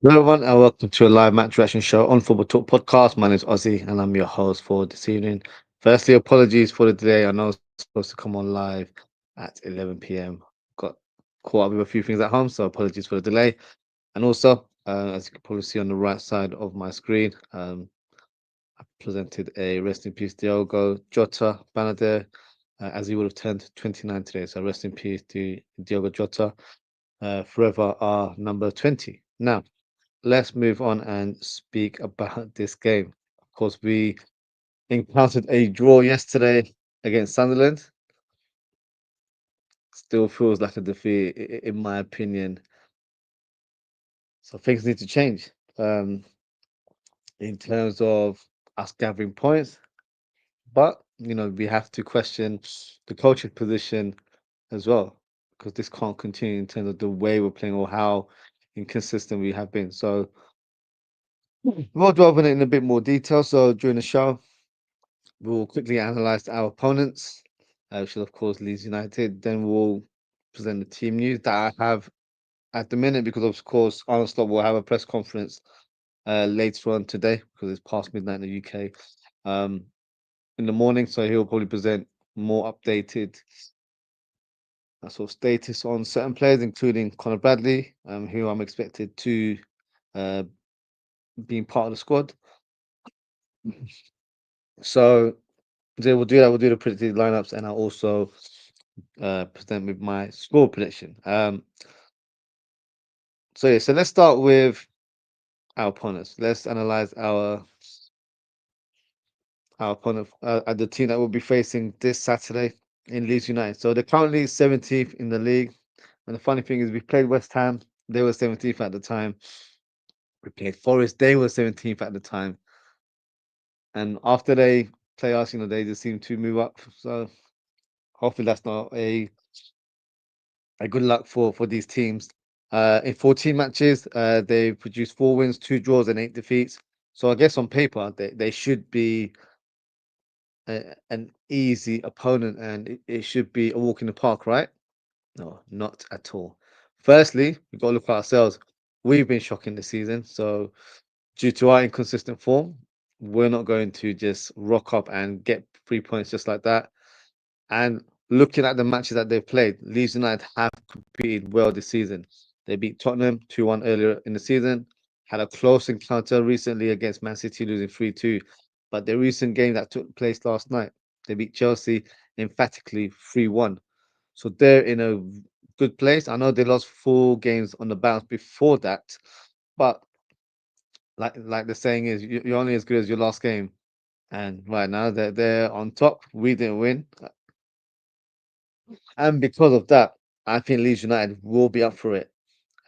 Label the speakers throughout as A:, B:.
A: Hello, everyone, and welcome to a live match reaction show on Football Talk Podcast. My name is Ozzy, and I'm your host for this evening. Firstly, apologies for the delay. I know it's supposed to come on live at 11 p.m. Got caught up with a few things at home, so apologies for the delay. And also, as you can probably see on the right side of my screen, I presented a rest in peace Diogo Jota banner there, as he would have turned 29 today. So rest in peace to Diogo Jota, forever our number 20. Now, let's move on and speak about this game. Of course, we encountered a draw yesterday against Sunderland. Still feels like a defeat, in my opinion. So things need to change in terms of us gathering points. But we have to question the coach's position as well, because this can't continue in terms of the way we're playing or how inconsistent we have been. So we'll delve in it in a bit more detail. So during the show, we'll quickly analyze our opponents, which is, of course, Leeds United. Then we'll present the team news that I have at the minute, because, of course, Arne Slot will have a press conference later on today because it's past midnight in the UK in the morning. So he'll probably present more updated sort of status on certain players, including Conor Bradley, who I'm expected to uh, being part of the squad. So we'll do that. We'll do the predicted lineups, and I'll also present with my score prediction. So yeah, so let's start with our opponents. Let's analyze our opponent at the team that we'll be facing this Saturday in Leeds United. So they're currently 17th in the league, and the funny thing is we played West Ham. They were 17th at the time. We played Forest. They were 17th at the time, and after they play us, they just seem to move up. So hopefully that's not a good luck for these teams. In 14 matches, they've produced 4 wins, 2 draws, and 8 defeats. So I guess on paper, they should be an easy opponent, and it should be a walk in the park, right? No, not at all. Firstly, we've got to look at ourselves. We've been shocking this season. So due to our inconsistent form, we're not going to just rock up and get 3 points just like that. And looking at the matches that they've played, Leeds United have competed well this season. They beat Tottenham 2-1 earlier in the season, had a close encounter recently against Man City, losing 3-2. But the recent game that took place last night, they beat Chelsea emphatically 3-1. So they're in a good place. I know they lost 4 games on the bounce before that, but like the saying is, you're only as good as your last game. And right now they're on top. We didn't win. And because of that, I think Leeds United will be up for it.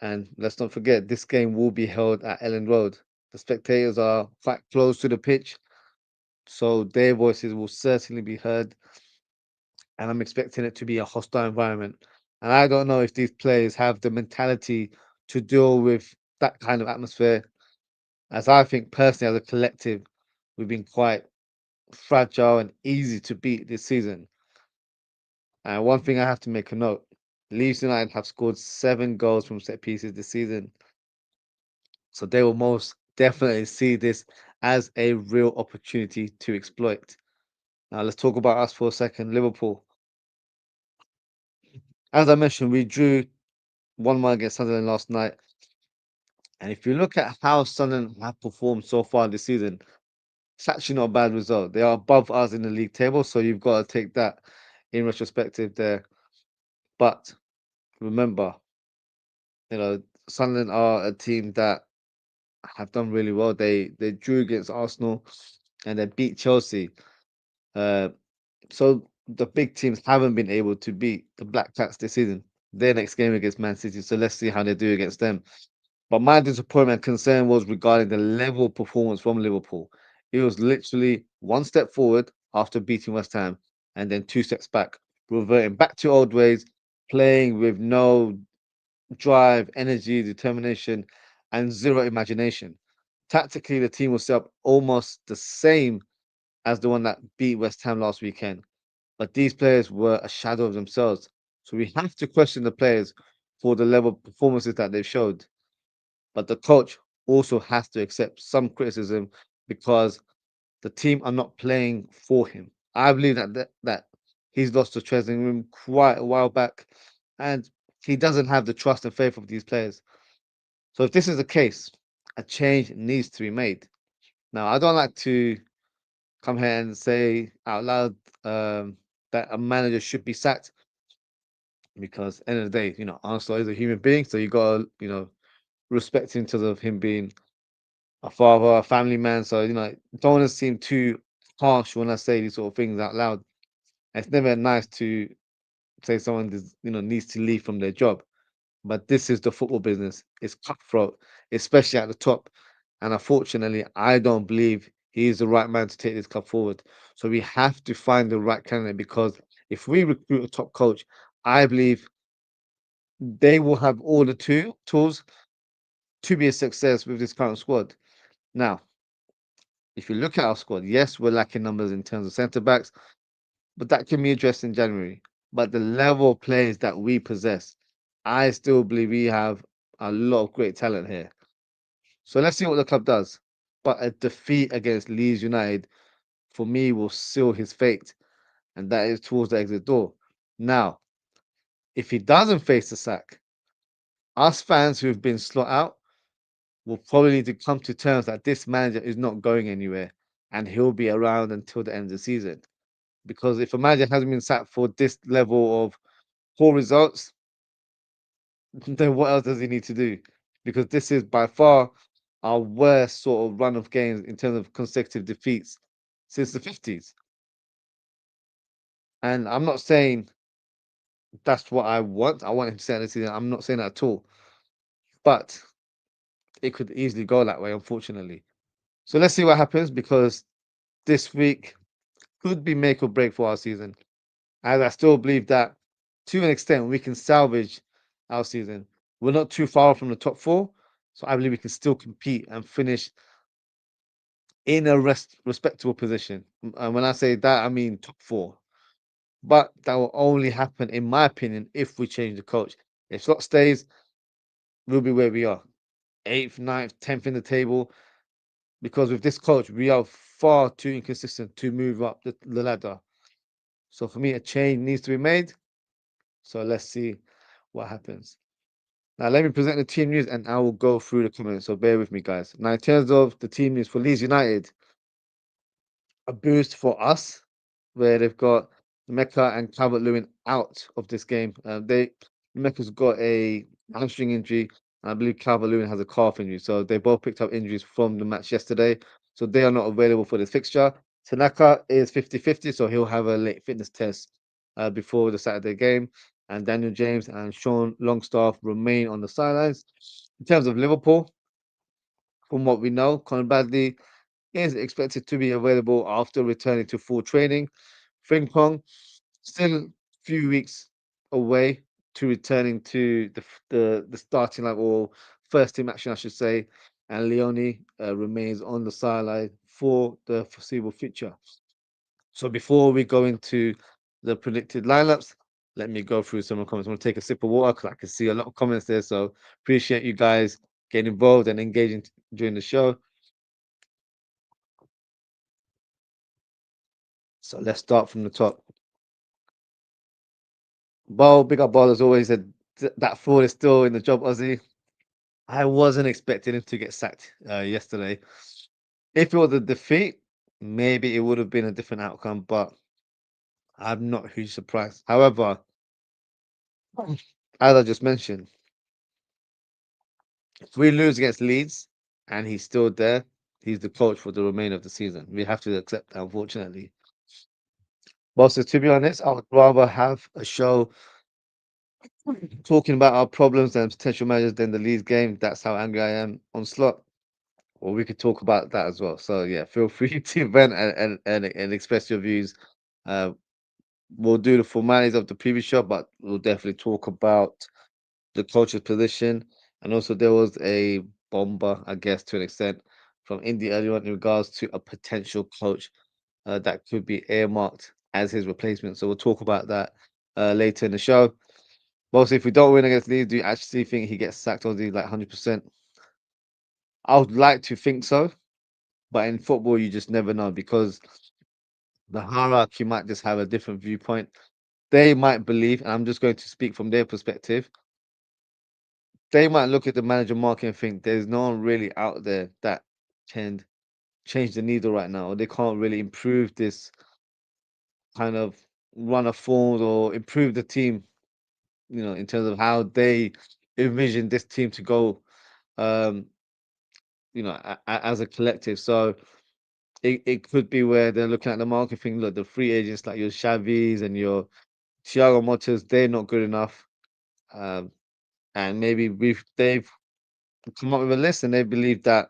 A: And let's not forget, this game will be held at Elland Road. The spectators are quite close to the pitch, so their voices will certainly be heard. And I'm expecting it to be a hostile environment. And I don't know if these players have the mentality to deal with that kind of atmosphere. As I think personally, as a collective, we've been quite fragile and easy to beat this season. And one thing I have to make a note, Leeds United have scored 7 goals from set pieces this season. So they will most definitely see this as a real opportunity to exploit. Now let's talk about us for a second. Liverpool. As I mentioned, we drew 1-1 against Sunderland last night. And if you look at how Sunderland have performed so far this season, it's actually not a bad result. They are above us in the league table, so you've got to take that in retrospective there. But remember, Sunderland are a team that have done really well. They drew against Arsenal and they beat Chelsea. Uh, so the big teams haven't been able to beat the Black Cats this season. Their next game against Man City. So let's see how they do against them. But my disappointment and concern was regarding the level of performance from Liverpool. It was literally one step forward after beating West Ham and then 2 steps back, reverting back to old ways, playing with no drive, energy, determination, and zero imagination. Tactically, the team was set up almost the same as the one that beat West Ham last weekend, but these players were a shadow of themselves. So we have to question the players for the level of performances that they've showed. But the coach also has to accept some criticism because the team are not playing for him. I believe that he's lost the dressing room quite a while back, and he doesn't have the trust and faith of these players. So if this is the case, a change needs to be made. Now, I don't like to come here and say out loud that a manager should be sacked because end of the day, Arne Slot is a human being, so you gotta, respect him because of him being a father, a family man. So, don't want to seem too harsh when I say these sort of things out loud. It's never nice to say someone needs to leave from their job. But this is the football business. It's cutthroat, especially at the top. And unfortunately, I don't believe he is the right man to take this club forward. So we have to find the right candidate because if we recruit a top coach, I believe they will have all the tools to be a success with this current squad. Now, if you look at our squad, yes, we're lacking numbers in terms of centre backs, but that can be addressed in January. But the level of players that we possess, I still believe we have a lot of great talent here. So let's see what the club does. But a defeat against Leeds United, for me, will seal his fate, and that is towards the exit door. Now, if he doesn't face the sack, us fans who have been slot out will probably need to come to terms that this manager is not going anywhere and he'll be around until the end of the season. Because if a manager hasn't been sacked for this level of poor results, then what else does he need to do? Because this is by far our worst sort of run of games in terms of consecutive defeats since the 50s. And I'm not saying that's what I want. I want him to stay this season. I'm not saying that at all. But it could easily go that way, unfortunately. So let's see what happens because this week could be make or break for our season. As I still believe that to an extent we can salvage our season. We're not too far from the top four. So I believe we can still compete and finish in a respectable position. And when I say that, I mean top four. But that will only happen, in my opinion, if we change the coach. If Slot stays, we'll be where we are. Eighth, ninth, 10th in the table. Because with this coach, we are far too inconsistent to move up the ladder. So for me, a change needs to be made. So let's see what happens. Now, let me present the team news and I will go through the comments. So bear with me, guys. Now, in terms of the team news for Leeds United, a boost for us, where they've got Mecca and Calvert-Lewin out of this game. Mecca's got a hamstring injury, and I believe Calvert-Lewin has a calf injury. So they both picked up injuries from the match yesterday. So they are not available for this fixture. Tanaka is 50-50, so he'll have a late fitness test before the Saturday game. And Daniel James and Sean Longstaff remain on the sidelines. In terms of Liverpool, from what we know, Conor Bradley is expected to be available after returning to full training. Frimpong still a few weeks away to returning to the starting line or first team action, I should say. And Leone remains on the sideline for the foreseeable future. So before we go into the predicted lineups, let me go through some of the comments. I'm going to take a sip of water because I can see a lot of comments there. So appreciate you guys getting involved and engaging during the show. So let's start from the top. Big up Ball as always said that fraud is still in the job, Ozzy. I wasn't expecting him to get sacked yesterday. If it was a defeat, maybe it would have been a different outcome, but I'm not hugely surprised. However, as I just mentioned, if we lose against Leeds and he's still there, he's the coach for the remainder of the season. We have to accept that, unfortunately. Well, so to be honest, I would rather have a show talking about our problems and potential measures than the Leeds game. That's how angry I am on Slot. Well, we could talk about that as well. So yeah, feel free to vent and express your views. Uh, we'll do the formalities of the previous show, but we'll definitely talk about the coach's position. And also, there was a bomber, I guess, to an extent, from Indy earlier on in regards to a potential coach that could be earmarked as his replacement. So we'll talk about that later in the show. Mostly, if we don't win against Leeds, do you actually think he gets sacked or do you like 100%? I would like to think so, but in football, you just never know because the hierarchy might just have a different viewpoint. They might believe, and I'm just going to speak from their perspective, they might look at the manager market and think there's no one really out there that can change the needle right now, or they can't really improve this kind of run of forms or improve the team, in terms of how they envision this team to go, um, as a collective. So it could be where they're looking at the market thing, look, the free agents like your Xavis and your Thiago Motta's, they're not good enough. Um, and maybe they've come up with a list and they believe that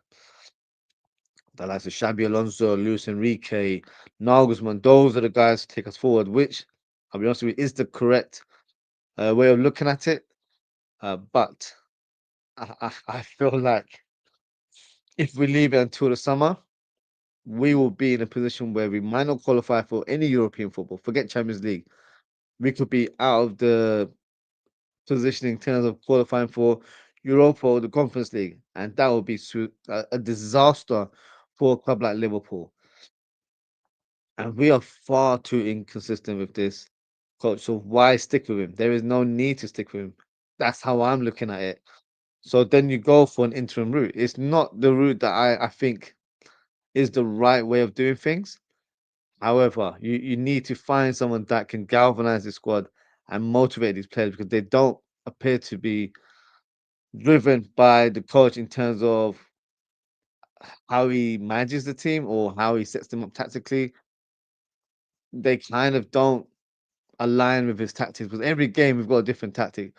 A: the likes of Xabi Alonso, Luis Enrique, Nagelsmann, those are the guys to take us forward, which I'll be honest with you, is the correct way of looking at it. But I feel like if we leave it until the summer, we will be in a position where we might not qualify for any European football. Forget Champions League. We could be out of the position in terms of qualifying for Europa or the Conference League, and that would be a disaster for a club like Liverpool. And we are far too inconsistent with this coach. So why stick with him? There is no need to stick with him. That's how I'm looking at it. So then you go for an interim route. It's not the route that I think is the right way of doing things. However, you need to find someone that can galvanize the squad and motivate these players because they don't appear to be driven by the coach in terms of how he manages the team or how he sets them up tactically. They kind of don't align with his tactics because every game we've got a different tactic.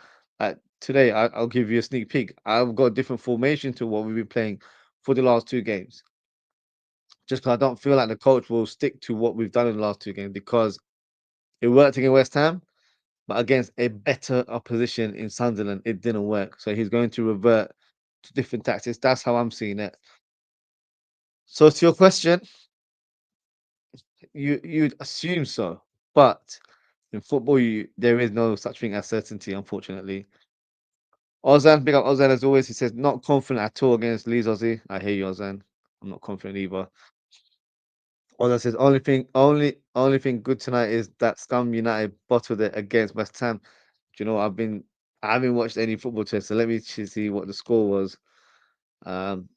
A: Today, I'll give you a sneak peek. I've got a different formation to what we've been playing for the last two games. Just because I don't feel like the coach will stick to what we've done in the last two games because it worked against West Ham, but against a better opposition in Sunderland, it didn't work. So he's going to revert to different tactics. That's how I'm seeing it. So to your question, you'd assume so, but in football, there is no such thing as certainty, unfortunately. Ozan, big up Ozan as always. He says not confident at all against Leeds Aussie. I hear you, Ozan. I'm not confident either. Ozan says only thing good tonight is that Scum United bottled it against West Ham. Do you know I haven't watched any football today, so let me see what the score was. Um,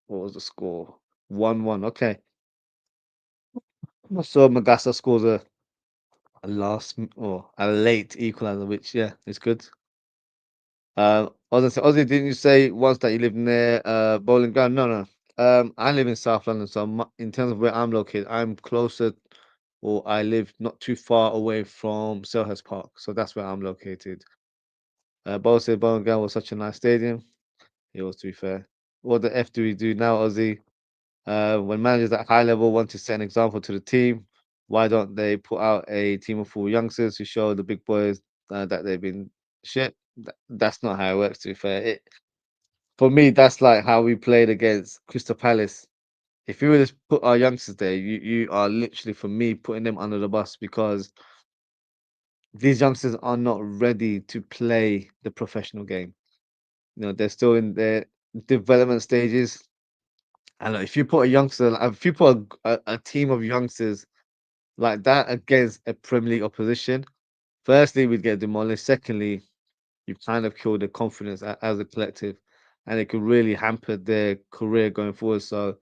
A: what was the score? 1-1. Okay. So Magassa scores or a late equaliser, which yeah, is good. Ozzy, didn't you say once that you live near Bowling Ground? No, no. I live in South London, so in terms of where I'm located, I'm closer, or I live not too far away from Selhurst Park, so that's where I'm located. Bo said Bowling Ground was such a nice stadium. It was, to be fair. What the F do we do now, Ozzy? When managers at high level want to set an example to the team, why don't they put out a team of full youngsters who show the big boys that they've been shit? That's not how it works, to be fair. For me, that's like how we played against Crystal Palace. If you were to put our youngsters there, you are literally, for me, putting them under the bus because these youngsters are not ready to play the professional game. They're still in their development stages. And if you put a youngster, if you put a team of youngsters like that against a Premier League opposition, firstly, we'd get demolished. Secondly, you've kind of killed their confidence as a collective, and it could really hamper their career going forward. So,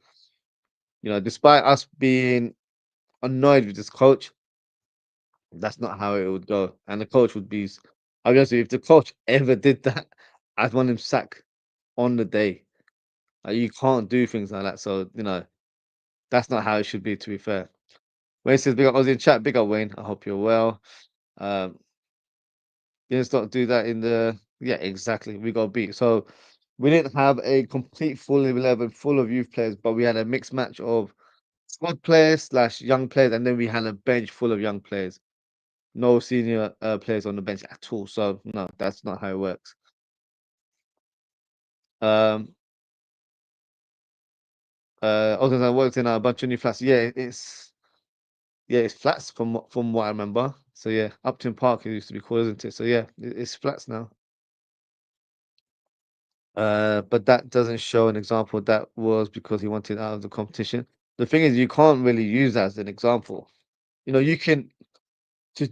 A: despite us being annoyed with this coach, that's not how it would go. And the coach would be, I'll be honest with you, if the coach ever did that, I'd want him sacked on the day. Like, you can't do things like that. So, that's not how it should be, to be fair. Wayne says, big up Aussie in chat, big up Wayne. I hope you're well. Um, let's not do that in the, yeah, exactly. We got beat. So, we didn't have a complete full 11 full of youth players, but we had a mixed match of squad players slash young players, and then we had a bench full of young players. No senior players on the bench at all. So no, that's not how it works. Um, I worked in a bunch of new flats. It's flats from what I remember. So yeah, Upton Park it used to be called, isn't it? So yeah, it's flats now. But that doesn't show an example that was because he wanted out of the competition. The thing is, you can't really use that as an example. You can to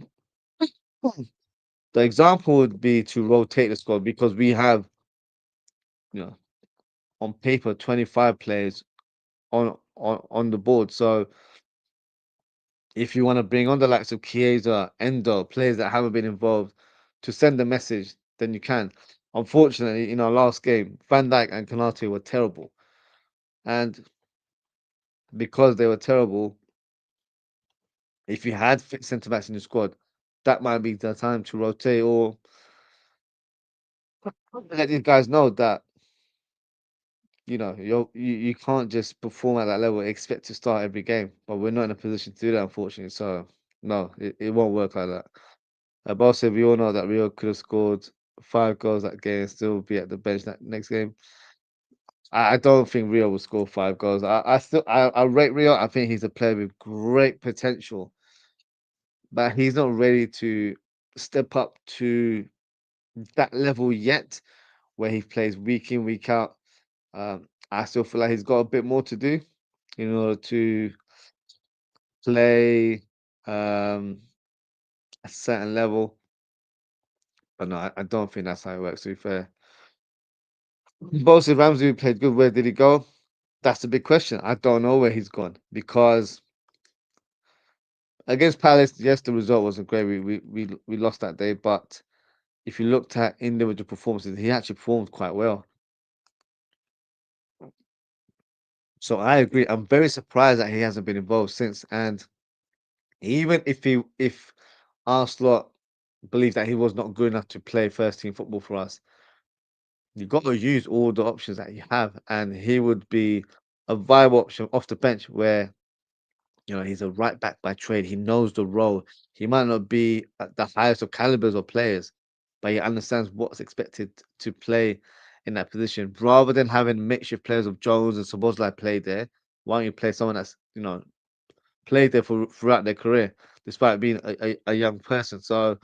A: the example would be to rotate the squad because we have, you know, on paper 25 players on the board. So if you want to bring on the likes of Chiesa, Endo, players that haven't been involved to send a message, then you can. Unfortunately, in our last game, Van Dijk and Konate were terrible. And because they were terrible, if you had fit centre backs in your squad, that might be the time to rotate or let these guys know that you can't just perform at that level, expect to start every game. But we're not in a position to do that, unfortunately. So no, it won't work like that. But also, we all know that Rio could have scored 5 goals that game and still be at the bench that next game. I don't think Rio will score 5 goals. I rate Rio. I think he's a player with great potential, but he's not ready to step up to that level yet, where he plays week in, week out. I still feel like he's got a bit more to do in order to play a certain level. But no, I don't think that's how it works, to be fair. Both Ramsey played good. Where did he go? That's the big question. I don't know where he's gone because against Palace, yes, the result wasn't great. We lost that day, but if you looked at individual performances, he actually performed quite well. So I agree. I'm very surprised that he hasn't been involved since. And even if Arne Slot believed that he was not good enough to play first team football for us, you've got to use all the options that you have, and he would be a viable option off the bench where he's a right back by trade. He knows the role. He might not be at the highest of calibers of players, but he understands what's expected to play in that position. Rather than having makeshift players of Jones and Szoboszlai play there, why don't you play someone that's played there throughout their career, despite being a young person? So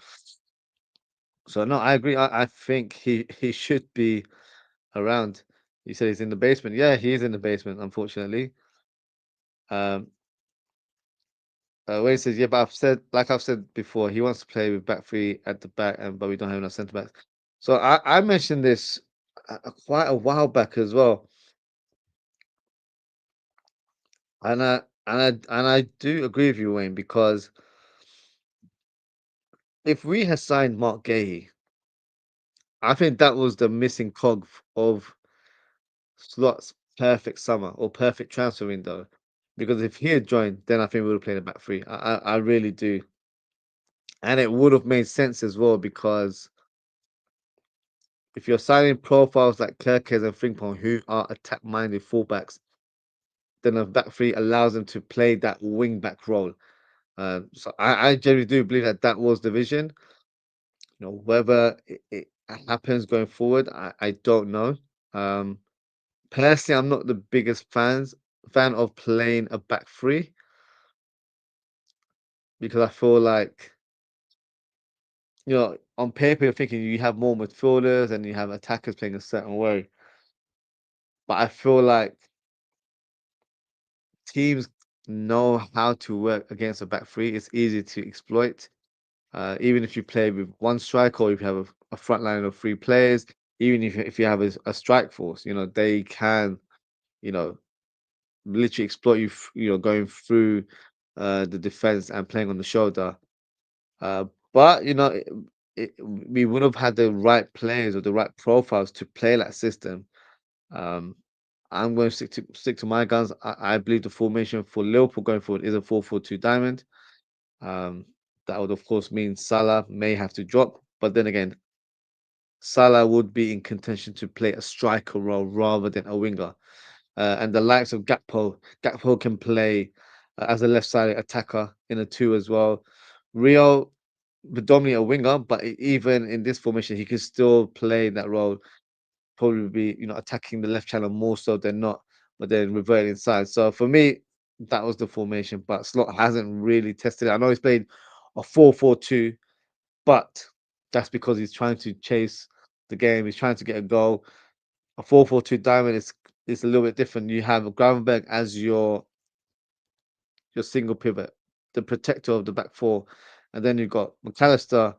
A: no, I agree. I think he should be around. You said he's in the basement. Yeah, he is in the basement, unfortunately. Um, where he says, yeah, but like I've said before, he wants to play with back three at the back, and but we don't have enough centre backs. So I mentioned this quite a while back as well, and I do agree with you, Wayne, because if we had signed Mark Gahey, I think that was the missing cog of Slot's perfect summer or perfect transfer window. Because if he had joined, then I think we would have played a back three. I really do. And it would have made sense as well because if you're signing profiles like Kerkez and Frimpong who are attack-minded fullbacks, then a back three allows them to play that wing back role. So I generally do believe that that was the vision. Whether it happens going forward, I don't know. Um, Personally, I'm not the biggest fan of playing a back three because I feel like on paper you're thinking you have more midfielders and you have attackers playing a certain way, but I feel like teams know how to work against a back three. It's easy to exploit. Even if you play with one striker or if you have a front line of three players, even if you have a strike force, they can, you know, literally exploit you, going through the defense and playing on the shoulder. But we would have had the right players or the right profiles to play that system. Um, I'm going to stick to my guns. I believe the formation for Liverpool going forward is a 4-4-2 diamond. Um, that would of course mean Salah may have to drop, but then again, Salah would be in contention to play a striker role rather than a winger. And the likes of Gakpo can play as a left-sided attacker in a two as well. Rio, predominantly a winger, but even in this formation, he can still play that role. Probably be attacking the left channel more so than not, but then reverting inside. So for me, that was the formation. But Slot hasn't really tested it. I know he's played a 4-4-2, but that's because he's trying to chase the game. He's trying to get a goal. A 4-4-2 diamond is a little bit different. You have Gravenberg as your single pivot, the protector of the back four, and then you've got McAllister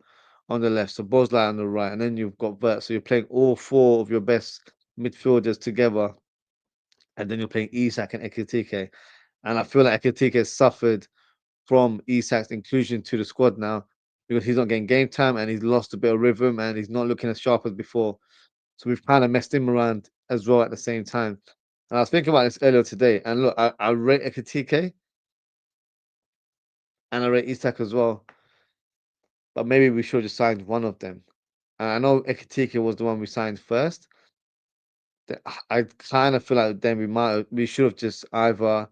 A: on the left, so Bosley on the right, and then you've got Vert. So you're playing all four of your best midfielders together, and then you're playing Isak and Ekitike. And I feel like Ekitike has suffered from Isak's inclusion to the squad now because he's not getting game time and he's lost a bit of rhythm and he's not looking as sharp as before. So we've kind of messed him around as well at the same time. And I was thinking about this earlier today, and look, I rate Ekitike and I rate Isak as well, but maybe we should have just signed one of them. And I know Ekitike was the one we signed first. I kind of feel like then we should have just either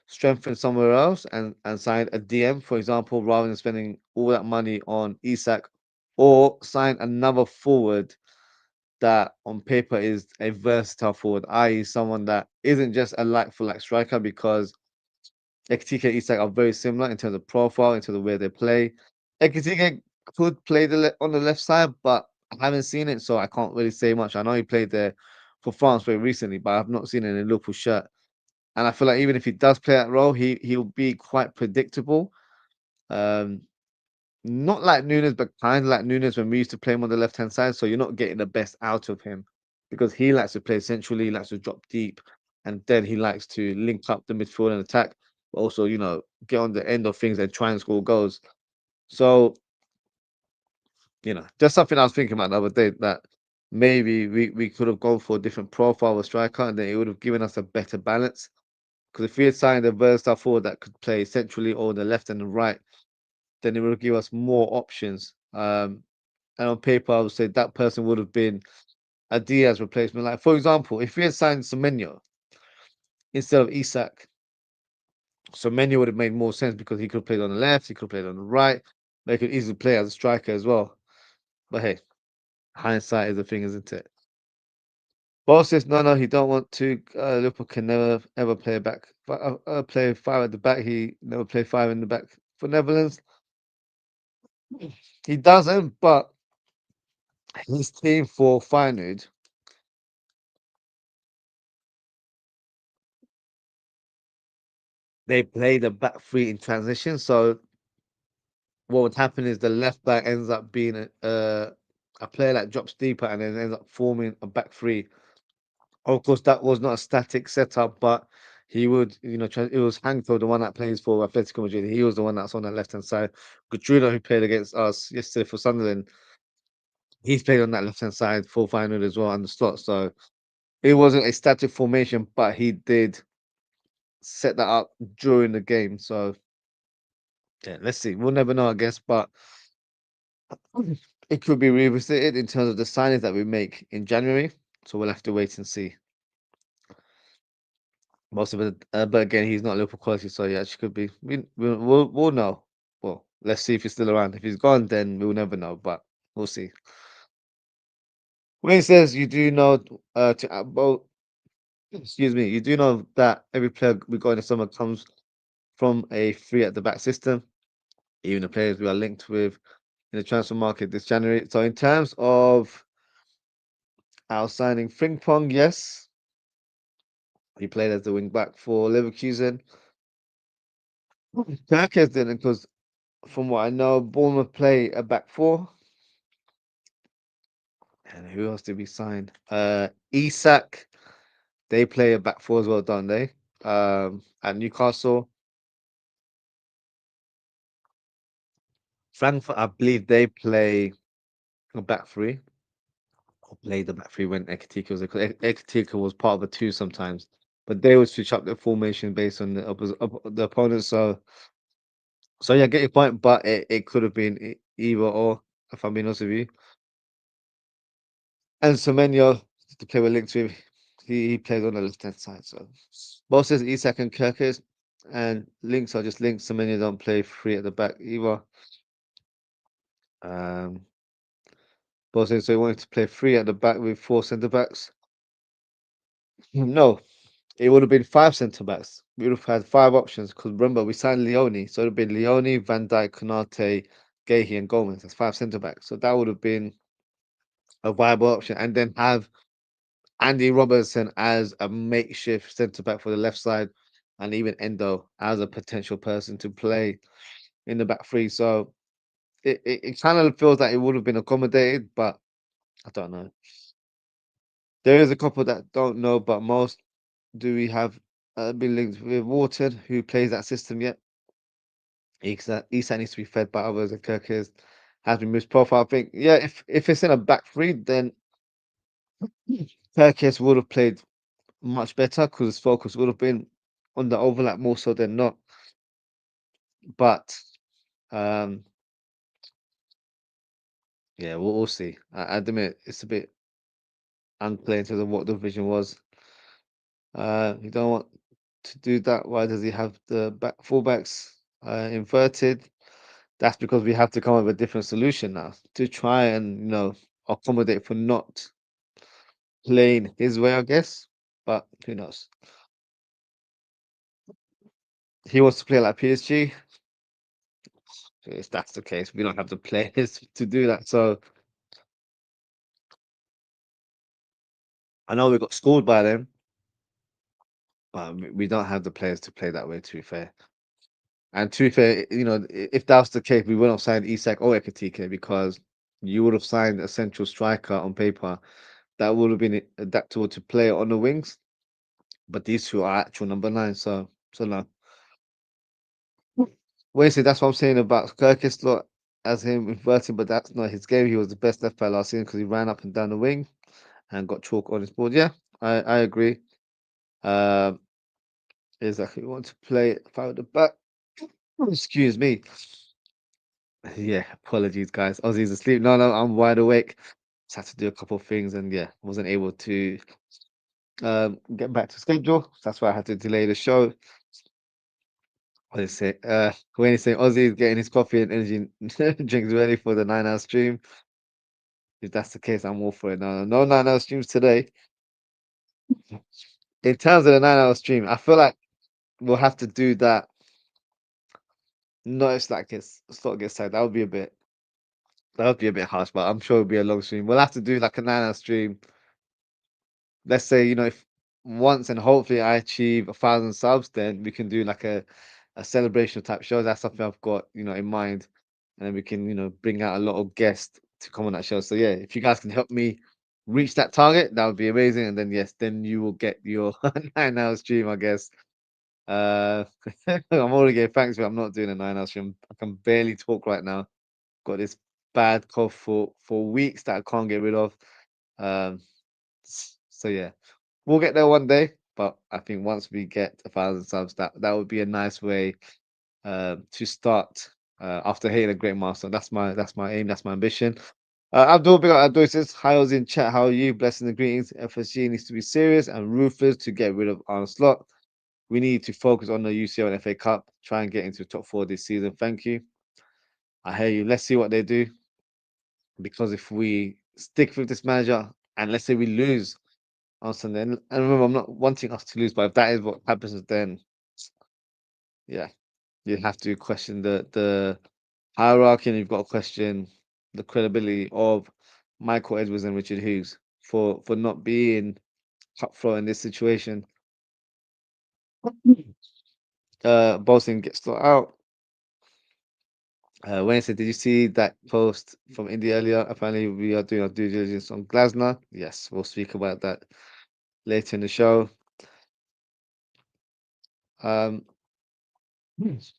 A: strengthened somewhere else and signed a DM, for example, rather than spending all that money on Isak, or sign another forward that on paper is a versatile forward, i.e., someone that isn't just a like for like striker because Ekitike and Isak are very similar in terms of profile, in terms of where they play. Ekitike could play on the left side, but I haven't seen it, so I can't really say much. I know he played there for France very recently, but I've not seen it in a Liverpool shirt. And I feel like even if he does play that role, he'll be quite predictable. Um, Not like Nunes, but kind of like Nunes when we used to play him on the left hand side. So you're not getting the best out of him because he likes to play centrally, he likes to drop deep, and then he likes to link up the midfield and attack, but also, get on the end of things and try and score goals. So, just something I was thinking about the other day that maybe we could have gone for a different profile of striker and then it would have given us a better balance. Because if we had signed a versatile forward that could play centrally or the left and the right, then it would give us more options. And on paper, I would say that person would have been a Diaz replacement. Like, for example, if we had signed Semenyo instead of Isak, Semenyo would have made more sense because he could have played on the left, he could have played on the right, they could easily play as a striker as well. But hey, hindsight is a thing, isn't it? Boss says no, he don't want to. Liverpool can never ever play back, play five at the back. He never play five in the back for Netherlands. He doesn't, but his team for Feyenoord, they play the back three in transition. So what would happen is the left back ends up being a player that drops deeper and then ends up forming a back three. Of course, that was not a static setup, but he would, it was Hankto, the one that plays for Atletico Madrid. He was the one that's on that left hand side. Gutrino, who played against us yesterday for Sunderland, he's played on that left hand side for final as well and the slot. So it wasn't a static formation, but he did set that up during the game. So yeah, let's see. We'll never know, I guess, but it could be revisited in terms of the signings that we make in January. So we'll have to wait and see. Most of it, but again, he's not Liverpool quality, so yeah, she could be. We'll know. Well, let's see if he's still around. If he's gone, then we'll never know. But we'll see. Wayne says you do know well, excuse me, you do know that every player we got in the summer comes from a three at the back system. Even the players we are linked with in the transfer market this January. So in terms of our signing, Frimpong, yes, he played as the wing back for Leverkusen. Kirkes didn't because from what I know, Bournemouth play a back four. And who else did we sign? Isak, they play a back four as well, don't they? At Newcastle. Frankfurt, I believe they play a back three. Or play the back three when Ekitike was there, because Ekitike was part of the two sometimes. But they would switch up their formation based on the opponent. So yeah, get your point, but it could have been either or, if I'm being honest with you. And Semenyo, the player we're linked with, he plays on the left hand side. So both says Isak and Kirkes, and links are just links. Semenyo don't play free at the back either. Um, both says so he wanted to play free at the back with four centre backs. No, it would have been five centre backs. We would have had five options because remember we signed Leone, so it would have been Leone, Van Dijk, Konate, Gahey, and Gomez. That's five centre backs. So that would have been a viable option, and then have Andy Robertson as a makeshift centre back for the left side, and even Endo as a potential person to play in the back three. So it kind of feels like it would have been accommodated, but I don't know. There is a couple that don't know, but most do we have been linked with Wharton, who plays that system yet? Isak needs to be fed by others, and Kirkes has been misprofiled. I think, yeah, if it's in a back three, then Kirkes would have played much better because his focus would have been on the overlap more so than not. But um, yeah, we'll see. I admit it's a bit unclear in terms of what the vision was. You don't want to do that. Why does he have the back fullbacks inverted? That's because we have to come up with a different solution now to try and accommodate for not playing his way, I guess. But who knows? He wants to play like PSG. If that's the case, we don't have the players to do that. So I know we got scored by them, but we don't have the players to play that way. To be fair, and to be fair, if that was the case, we wouldn't have signed Isak or Ekatike because you would have signed a central striker on paper that would have been adaptable to play on the wings. But these two are actual number nine, so no. Wednesday, that's what I'm saying about Kirkis Slot as him inverting, but that's not his game. He was the best left back last season because he ran up and down the wing and got chalk on his board. Yeah, I agree. Um, exactly. We want to play out the back. Excuse me. Yeah, apologies, guys. Ozzy's asleep. No, I'm wide awake. Just had to do a couple of things, and yeah, wasn't able to get back to schedule. That's why I had to delay the show. What is it? When he's saying Ozzy is getting his coffee and energy drinks ready for the 9 hour stream. If that's the case, I'm all for it. No 9 hour streams today. In terms of the 9 hour stream, I feel like we'll have to do that. No, it's like it's slot gets tight. That would be a bit harsh, but I'm sure it'll be a long stream. We'll have to do like a 9 hour stream. Let's say, if once and hopefully I achieve 1,000 subs, then we can do like a celebration type show. That's something I've got, in mind. And then we can, bring out a lot of guests to come on that show. So yeah, if you guys can help me reach that target, that would be amazing. And then yes, then you will get your 9 hour stream, I guess. Uh I'm already getting thanks, but I'm not doing a 9 hour stream. I can barely talk right now. Got this bad cough for weeks that I can't get rid of. Um so yeah. We'll get there one day, but I think once we get 1,000 subs, that would be a nice way to start after hitting a great milestone. That's my aim. That's my ambition. Abdul, big up Abdul says, "Hi, I was in chat. How are you? Blessings and greetings. FSG needs to be serious and ruthless to get rid of Arne Slot. We need to focus on the UCL and FA Cup. Try and get into the top four this season. Thank you. I hear you. Let's see what they do because if we stick with this manager and let's say we lose on Sunday, and remember, I'm not wanting us to lose, but if that is what happens, then yeah, you have to question the hierarchy, and you've got to question the credibility of Michael Edwards and Richard Hughes for not being cutthroat in this situation. Bolton gets thrown out. Wednesday, did you see that post from India earlier? Apparently, we are doing our due diligence on Glasner. Yes, we'll speak about that later in the show. Um,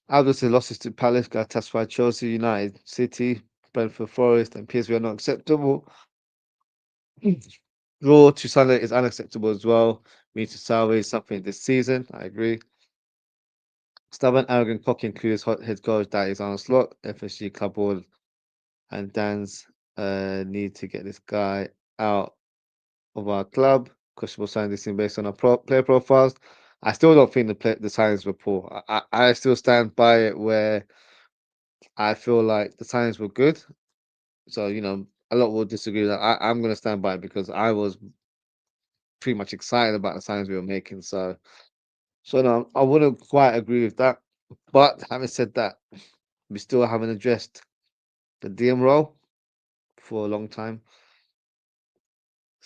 A: Obviously, losses to Palace, Galatasaray, Chelsea, United, City, Brentford, Forest, and PSV are not acceptable. Draw to Sunday is unacceptable as well. We need to salvage something this season. I agree. Stubborn, arrogant, cocky, and clueless head coach that is Arne Slot. FSG club board and Dan's need to get this guy out of our club. Questionable signing this in based on our player profiles. I still don't think the signings were poor. I still stand by it where I feel like the signings were good. So, a lot will disagree with that. I'm going to stand by it because I was pretty much excited about the signings we were making. So no, I wouldn't quite agree with that. But having said that, we still haven't addressed the DM role for a long time.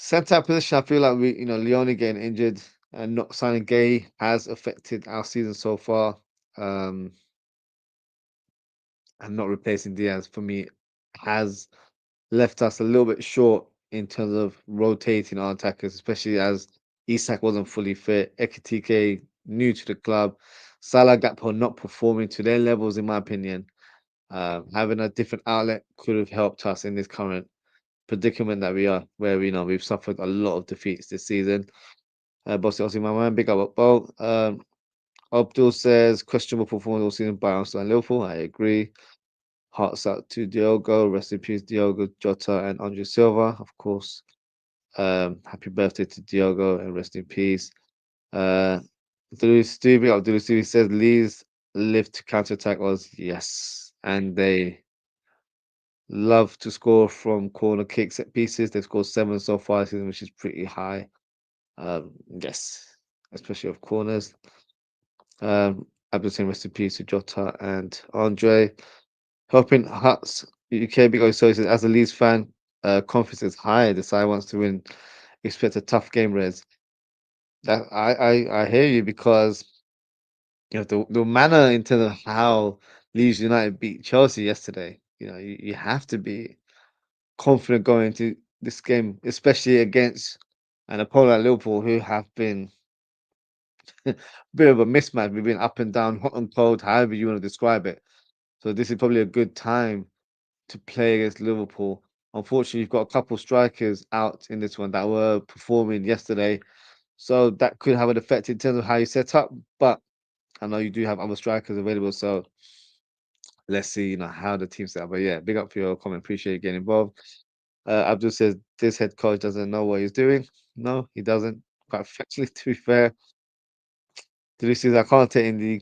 A: Centre position, I feel like Leone getting injured and not signing Gay has affected our season so far. Um, and not replacing Diaz for me has left us a little bit short in terms of rotating our attackers, especially as Isak wasn't fully fit, Ekitike new to the club, Salah Gakpo not performing to their levels, in my opinion. Having a different outlet could have helped us in this current predicament that we are, where we've suffered a lot of defeats this season. Bossy Ossie, my man, big up Bo. Abdul says questionable performance all season by Arsenal and Liverpool. I agree. Hearts out to Diogo. Rest in peace, Diogo Jota and Andre Silva, of course. Happy birthday to Diogo and rest in peace. Uh, Abdul Stevie says Lee's live to counter attack was yes, and they love to score from corner kicks at pieces. They've scored 7 so far this season, which is pretty high. Yes, especially of corners. Abdul saying rest in peace to Jota and Andre. Helping Huts UK because so he says, as a Leeds fan, confidence is high. The side wants to win. Expect a tough game, Reds. That I hear you because the manner in terms of how Leeds United beat Chelsea yesterday. You have to be confident going into this game, especially against an opponent like Liverpool, who have been a bit of a mismatch. We've been up and down, hot and cold, however you want to describe it. So this is probably a good time to play against Liverpool. Unfortunately, you've got a couple strikers out in this one that were performing yesterday, so that could have an effect in terms of how you set up. But I know you do have other strikers available, so let's see, how the team set up. But yeah, big up for your comment. Appreciate you getting involved. Abdul says this head coach doesn't know what he's doing. No, he doesn't. Quite frankly, to be fair, says I can't take in the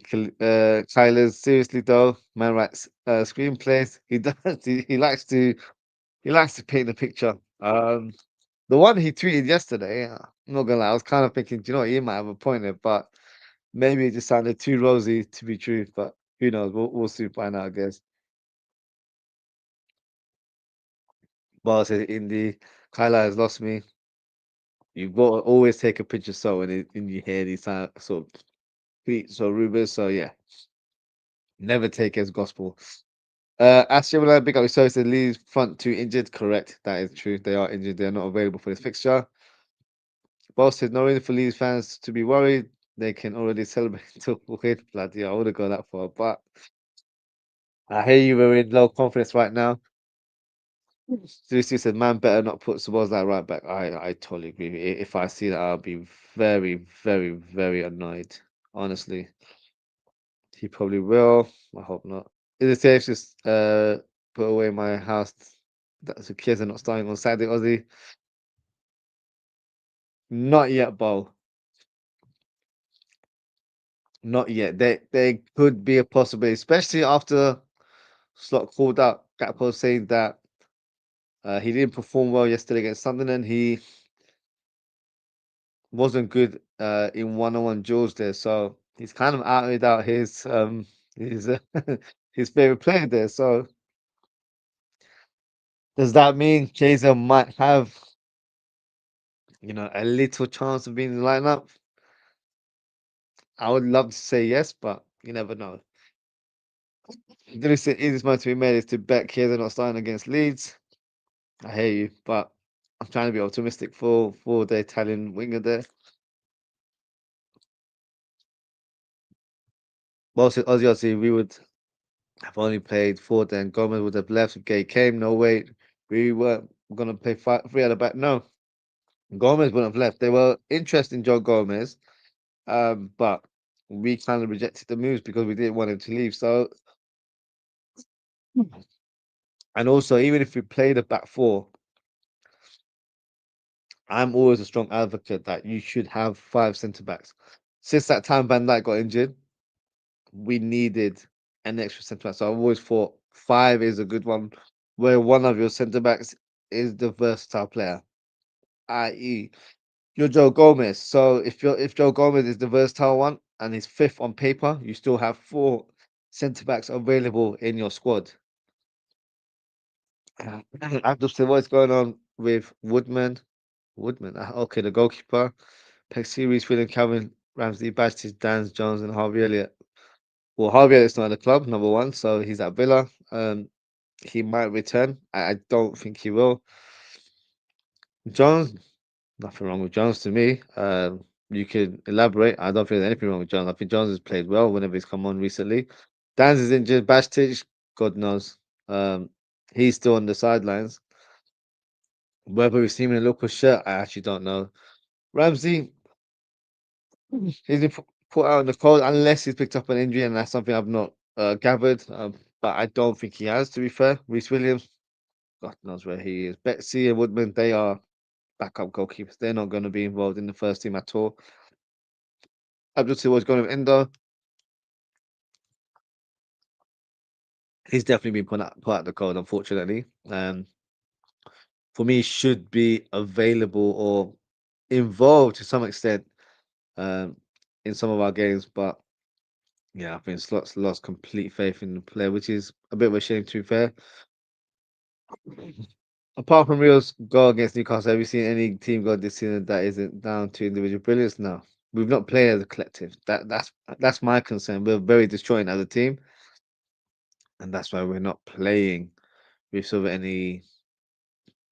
A: Kyler's seriously though. Man writes screenplays. He does. He likes to paint the picture. The one he tweeted yesterday, I'm not gonna lie, I was kind of thinking, do you know what, he might have a point there, but maybe it just sounded too rosy to be true. But who knows? We'll soon find out, I guess. But I said, Indy, Kyla has lost me. You've got to always take a picture so when you hear these sort of tweets or rumors. So yeah, never take it as gospel. Ashley, will I big up your service? Leeds front two injured. Correct, that is true. They are injured. They are not available for this fixture. Boss said, no reason for Leeds fans to be worried. They can already celebrate until weird bloody. I wouldn't go that far, but I hear you were in low confidence right now. Seriously said, man, better not put Sabozlai right back. I totally agree. If I see that, I'll be very, very, very annoyed. Honestly, he probably will. I hope not. Is it safe to put away my house? That's the kids are not starting on Saturday, Aussie. Not yet, Bo. Not yet. They could be a possibility, especially after Slot called out Gakpo saying that he didn't perform well yesterday against Sunderland. He wasn't good in one-on-one duels there, so he's kind of outed out his his favorite player there. So does that mean Chaser might have a little chance of being in the lineup? I would love to say yes, but you never know. The easiest moment to be made is to bet Chiesa not starting against Leeds. I hear you, but I'm trying to be optimistic for the Italian winger there. Well, said Ozzy, we would have only played four, then Gomez would have left if Gay came. No, wait, we weren't gonna play three at the back. No, Gomez wouldn't have left. They were interested in Joe Gomez, but we kind of rejected the moves because we didn't want him to leave. So, and also, even if we played a back four, I'm always a strong advocate that you should have five centre backs. Since that time Van Dijk got injured, we needed an extra centre back. So I've always thought five is a good one, where one of your centre backs is the versatile player, i.e., you're Joe Gomez. So if Joe Gomez is the versatile one and he's fifth on paper, you still have four centre backs available in your squad. I've just said what's going on with Woodman. Woodman. Okay, the goalkeeper. Peck Series, William Calvin, Ramsey, Bajtic, Dans, Jones, and Harvey Elliott. Well, Harvey Elliott's not at the club, number one, so he's at Villa. He might return. I don't think he will. Jones, nothing wrong with Jones to me. You could elaborate. I don't think there's anything wrong with Jones. I think Jones has played well whenever he's come on recently. Dan's is injured. Bajtic, God knows. He's still on the sidelines. Whether we've seen him in a local shirt, I actually don't know. Ramsey, he's been put out in the cold unless he's picked up an injury, and that's something I've not gathered. But I don't think he has, to be fair. Reece Williams, God knows where he is. Betsy and Woodman, they are backup goalkeepers. They're not going to be involved in the first team at all. Abdul Silva's going with Endo. He's definitely been put out the cold, unfortunately. For me, should be available or involved to some extent um, in some of our games, but yeah, I think Slot's lost complete faith in the player, which is a bit of a shame, to be fair. Apart from Real's goal against Newcastle, have you seen any team go this season that isn't down to individual brilliance? No, we've not played as a collective. That's my concern. We're very disjointed as a team, and that's why we're not playing with sort of any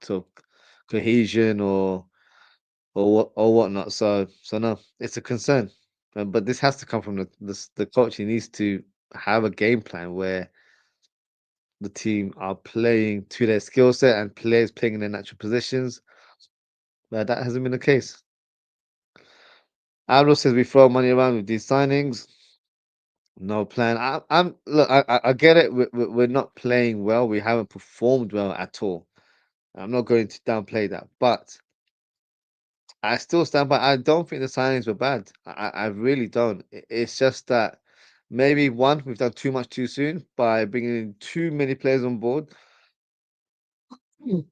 A: sort of cohesion or whatnot. So no, it's a concern. But this has to come from the coach. He needs to have a game plan where the team are playing to their skill set and players playing in their natural positions. But that hasn't been the case. Ablo says we throw money around with these signings. No plan. I'm look. I get it. We're not playing well. We haven't performed well at all. I'm not going to downplay that, but I still stand by. I don't think the signings were bad. I really don't. It's just that maybe one, we've done too much too soon by bringing in too many players on board.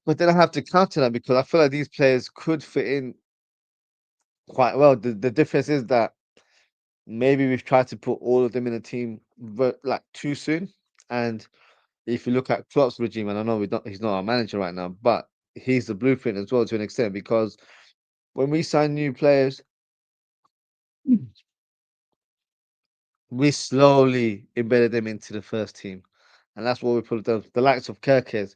A: But then I have to counter that because I feel like these players could fit in quite well. The difference is that maybe we've tried to put all of them in a team like too soon. And if you look at Klopp's regime, and I know he's not our manager right now, but he's the blueprint as well to an extent because when we sign new players, we slowly embedded them into the first team. And that's what we put the likes of Kirkes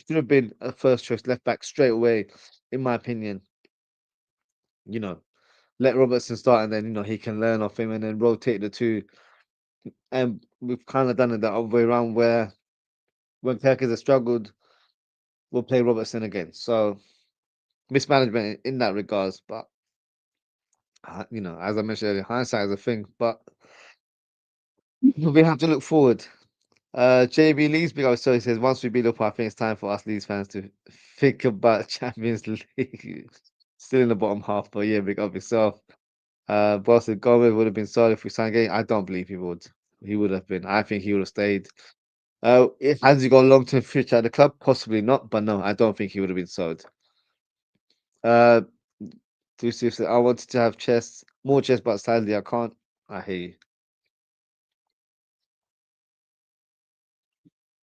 A: should have been a first choice left back straight away, in my opinion. You know, let Robertson start and then he can learn off him and then rotate the two. And we've kind of done it the other way around where when Kirkes has struggled, we'll play Robertson again. So mismanagement in that regards, but as I mentioned earlier, hindsight is a thing. But we have to look forward. JB Leeds big up, so he says once we beat up, I think it's time for us Leeds fans to think about Champions League. Still in the bottom half, but yeah, big up yourself. Boss Gomez would have been solid if we signed game. I don't believe he would. He would have been. I think he would have stayed. Has he got a long term future at the club? Possibly not, but no, I don't think he would have been sold. Uh, said, I wanted to have more chess, but sadly I can't. I hear you.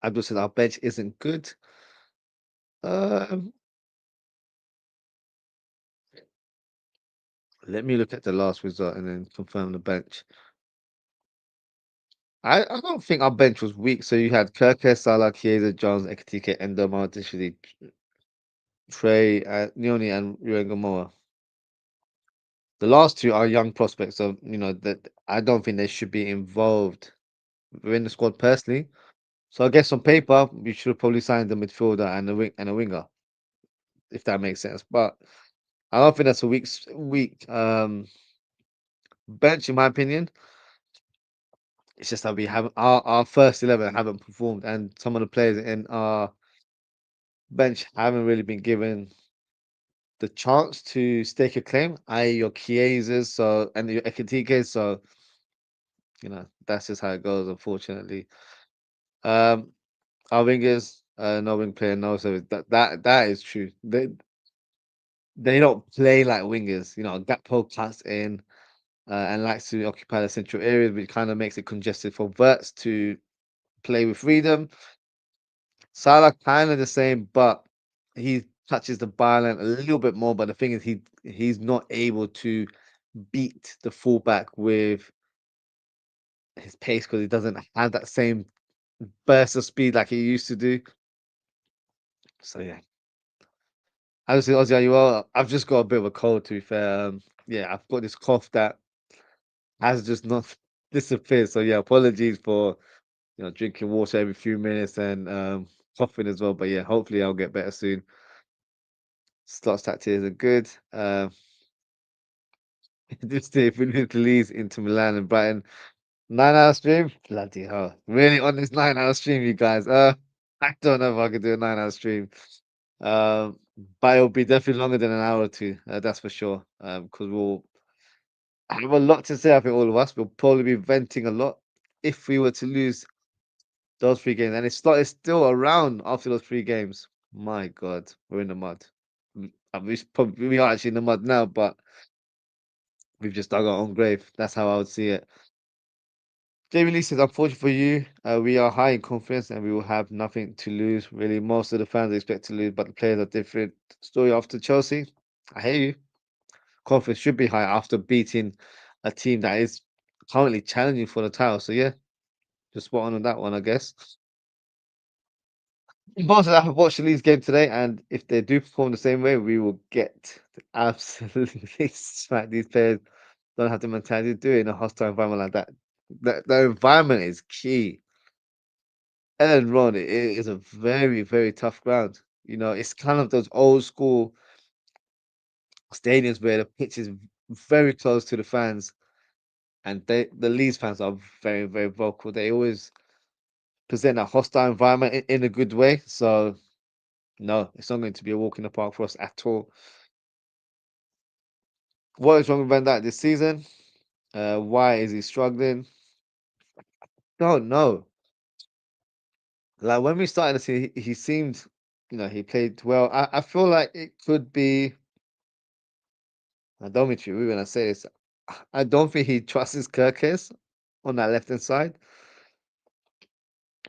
A: Abdul said our bench isn't good. Um, Let me look at the last result and then confirm the bench. I don't think our bench was weak. So you had Kirkes, Salah, Chiesa, Jones, Ekitike, Endo, Martishvili, Trey, Neoni, and Ruben. The last two are young prospects, so that I don't think they should be involved within the squad personally. So I guess on paper we should have probably signed a midfielder and a winger, if that makes sense. But I don't think that's a weak bench in my opinion. It's just that we haven't our first 11 haven't performed, and some of the players in our bench haven't really been given the chance to stake a claim, i.e. your Chiesas and your Ekitike. So that's just how it goes, unfortunately. Um, our wingers, no wing player, no service. That is true. They don't play like wingers. Gakpo cuts in and likes to occupy the central areas, which kind of makes it congested for Verts to play with freedom. Salah kind of the same, but he's touches the byline a little bit more, but the thing is, he's not able to beat the fullback with his pace because he doesn't have that same burst of speed like he used to do. So yeah, honestly, Ozzy, are you well? I've just got a bit of a cold, to be fair. Yeah, I've got this cough that has just not disappeared. So yeah, apologies for drinking water every few minutes and coughing as well. But yeah, hopefully I'll get better soon. Slots tactics are good. This day, if we need to Leeds into Milan and Brighton, 9 hour stream. Bloody hell! Really on this 9 hour stream, you guys? I don't know if I could do a 9 hour stream. Um, but it'll be definitely longer than an hour or two. That's for sure. Because we'll have a lot to say. I think all of us will probably be venting a lot if we were to lose those 3 games, and it's still around after those 3 games. My God, we're in the mud. We are actually in the mud now, but we've just dug our own grave. That's how I would see it. Jamie Lee says, unfortunately for you, we are high in confidence and we will have nothing to lose. Really, most of the fans expect to lose, but the players are different. Story after Chelsea. I hear you. Confidence should be high after beating a team that is currently challenging for the title. So yeah, just spot on that one, I guess. Both I have watched the Leeds game today, and if they do perform the same way, we will get to absolutely smack these players. Don't have the mentality to do it in a hostile environment like that. The environment is key. Elland Road is a very, very tough ground. It's kind of those old school stadiums where the pitch is very close to the fans, and the Leeds fans are very, very vocal. They always present a hostile environment in a good way. So no, it's not going to be a walk in the park for us at all. What is wrong with Van Dijk this season? Why is he struggling? Don't know. Like when we started to see, he seemed, he played well. I feel like it could be. I don't mean to be rude when I say this. I don't think he trusts Kirkes on that left hand side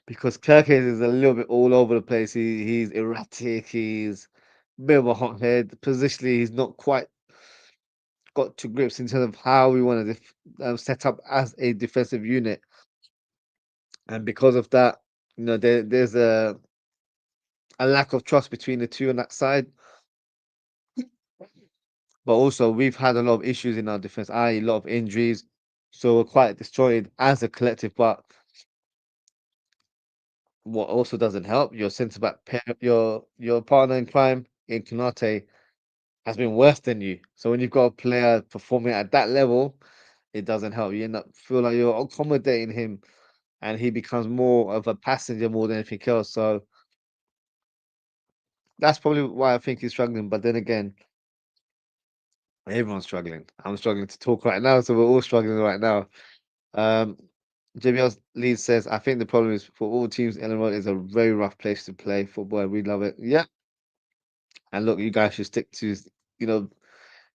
A: because Kirkes is a little bit all over the place. He's erratic. He's a bit of a hothead. Positionally, he's not quite got to grips in terms of how we want to set up as a defensive unit. And because of that, there's a lack of trust between the two on that side. But also, we've had a lot of issues in our defense, i.e., a lot of injuries. So we're quite destroyed as a collective. But what also doesn't help, your centre back, your partner in crime in Kanate has been worse than you. So when you've got a player performing at that level, it doesn't help. You end up feel like you're accommodating him, and he becomes more of a passenger more than anything else. So that's probably why I think he's struggling. But then again, everyone's struggling. I'm struggling to talk right now, so we're all struggling right now. Um, JBL Leeds says, I think the problem is for all teams, Elland Road is a very rough place to play football, and we love it. Yeah, and look, you guys should stick to, you know,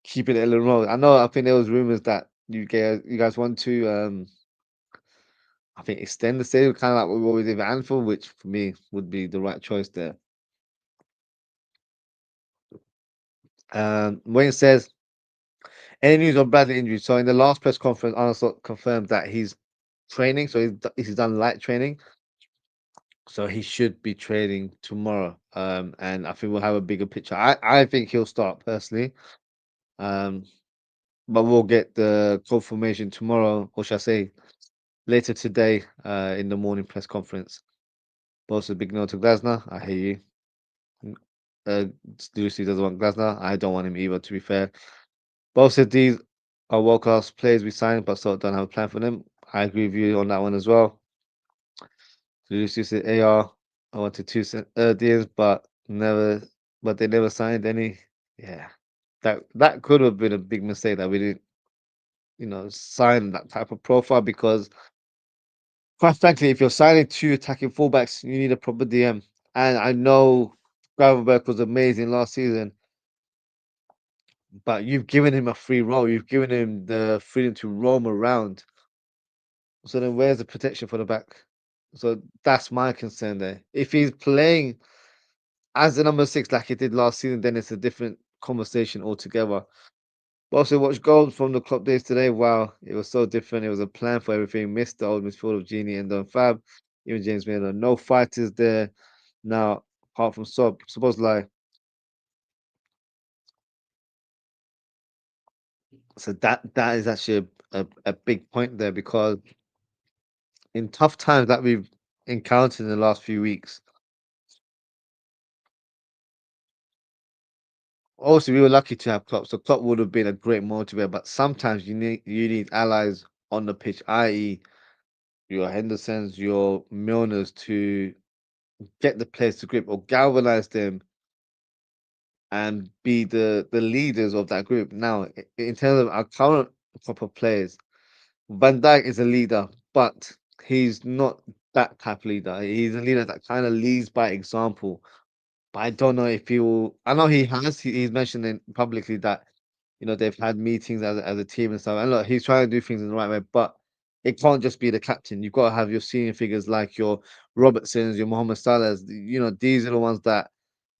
A: keeping Elland Road. I think there was rumors that you guys want to, I think extend the stadium, kind of like what we did with Anfield, which for me would be the right choice there. Wayne says, any news on Bradley injury? So in the last press conference, Arne Slot confirmed that he's training, so he's done light training, so he should be training tomorrow. And I think we'll have a bigger picture. I think he'll start personally. Um, but we'll get the confirmation tomorrow, or shall I say later today, in the morning press conference. But also big note to Glasner. I hear you. Mm, Lucy doesn't want Glasner. I don't want him either, to be fair. Both said these are world class players we signed, but sort of don't have a plan for them. I agree with you on that one as well. Lucy said AR, I wanted two deals, but they never signed any. Yeah, that could have been a big mistake that we didn't, sign that type of profile because, quite frankly, if you're signing two attacking fullbacks, you need a proper DM. And I know Gravenberg was amazing last season, but you've given him a free role. You've given him the freedom to roam around. So then where's the protection for the back? So that's my concern there. If he's playing as the number six, like he did last season, then it's a different conversation altogether. But also, watch goals from the club days today. Wow, it was so different. It was a plan for everything. Missed the old midfield of Genie and Don Fab, even James Miller. No fighters there now, apart from Sob. Supposed like so that is actually a big point there because in tough times that we've encountered in the last few weeks. Also, we were lucky to have Klopp, so Klopp would have been a great motivator. But sometimes you need allies on the pitch, i.e., your Hendersons, your Milners, to get the players to grip or galvanize them and be the leaders of that group. Now, in terms of our current crop of players, Van Dijk is a leader, but he's not that type of leader. He's a leader that kind of leads by example. But I don't know if he will. I know he has. He's mentioned it publicly that they've had meetings as a team and stuff. And look, he's trying to do things in the right way, but it can't just be the captain. You've got to have your senior figures like your Robertsons, your Mohamed Salahs. These are the ones that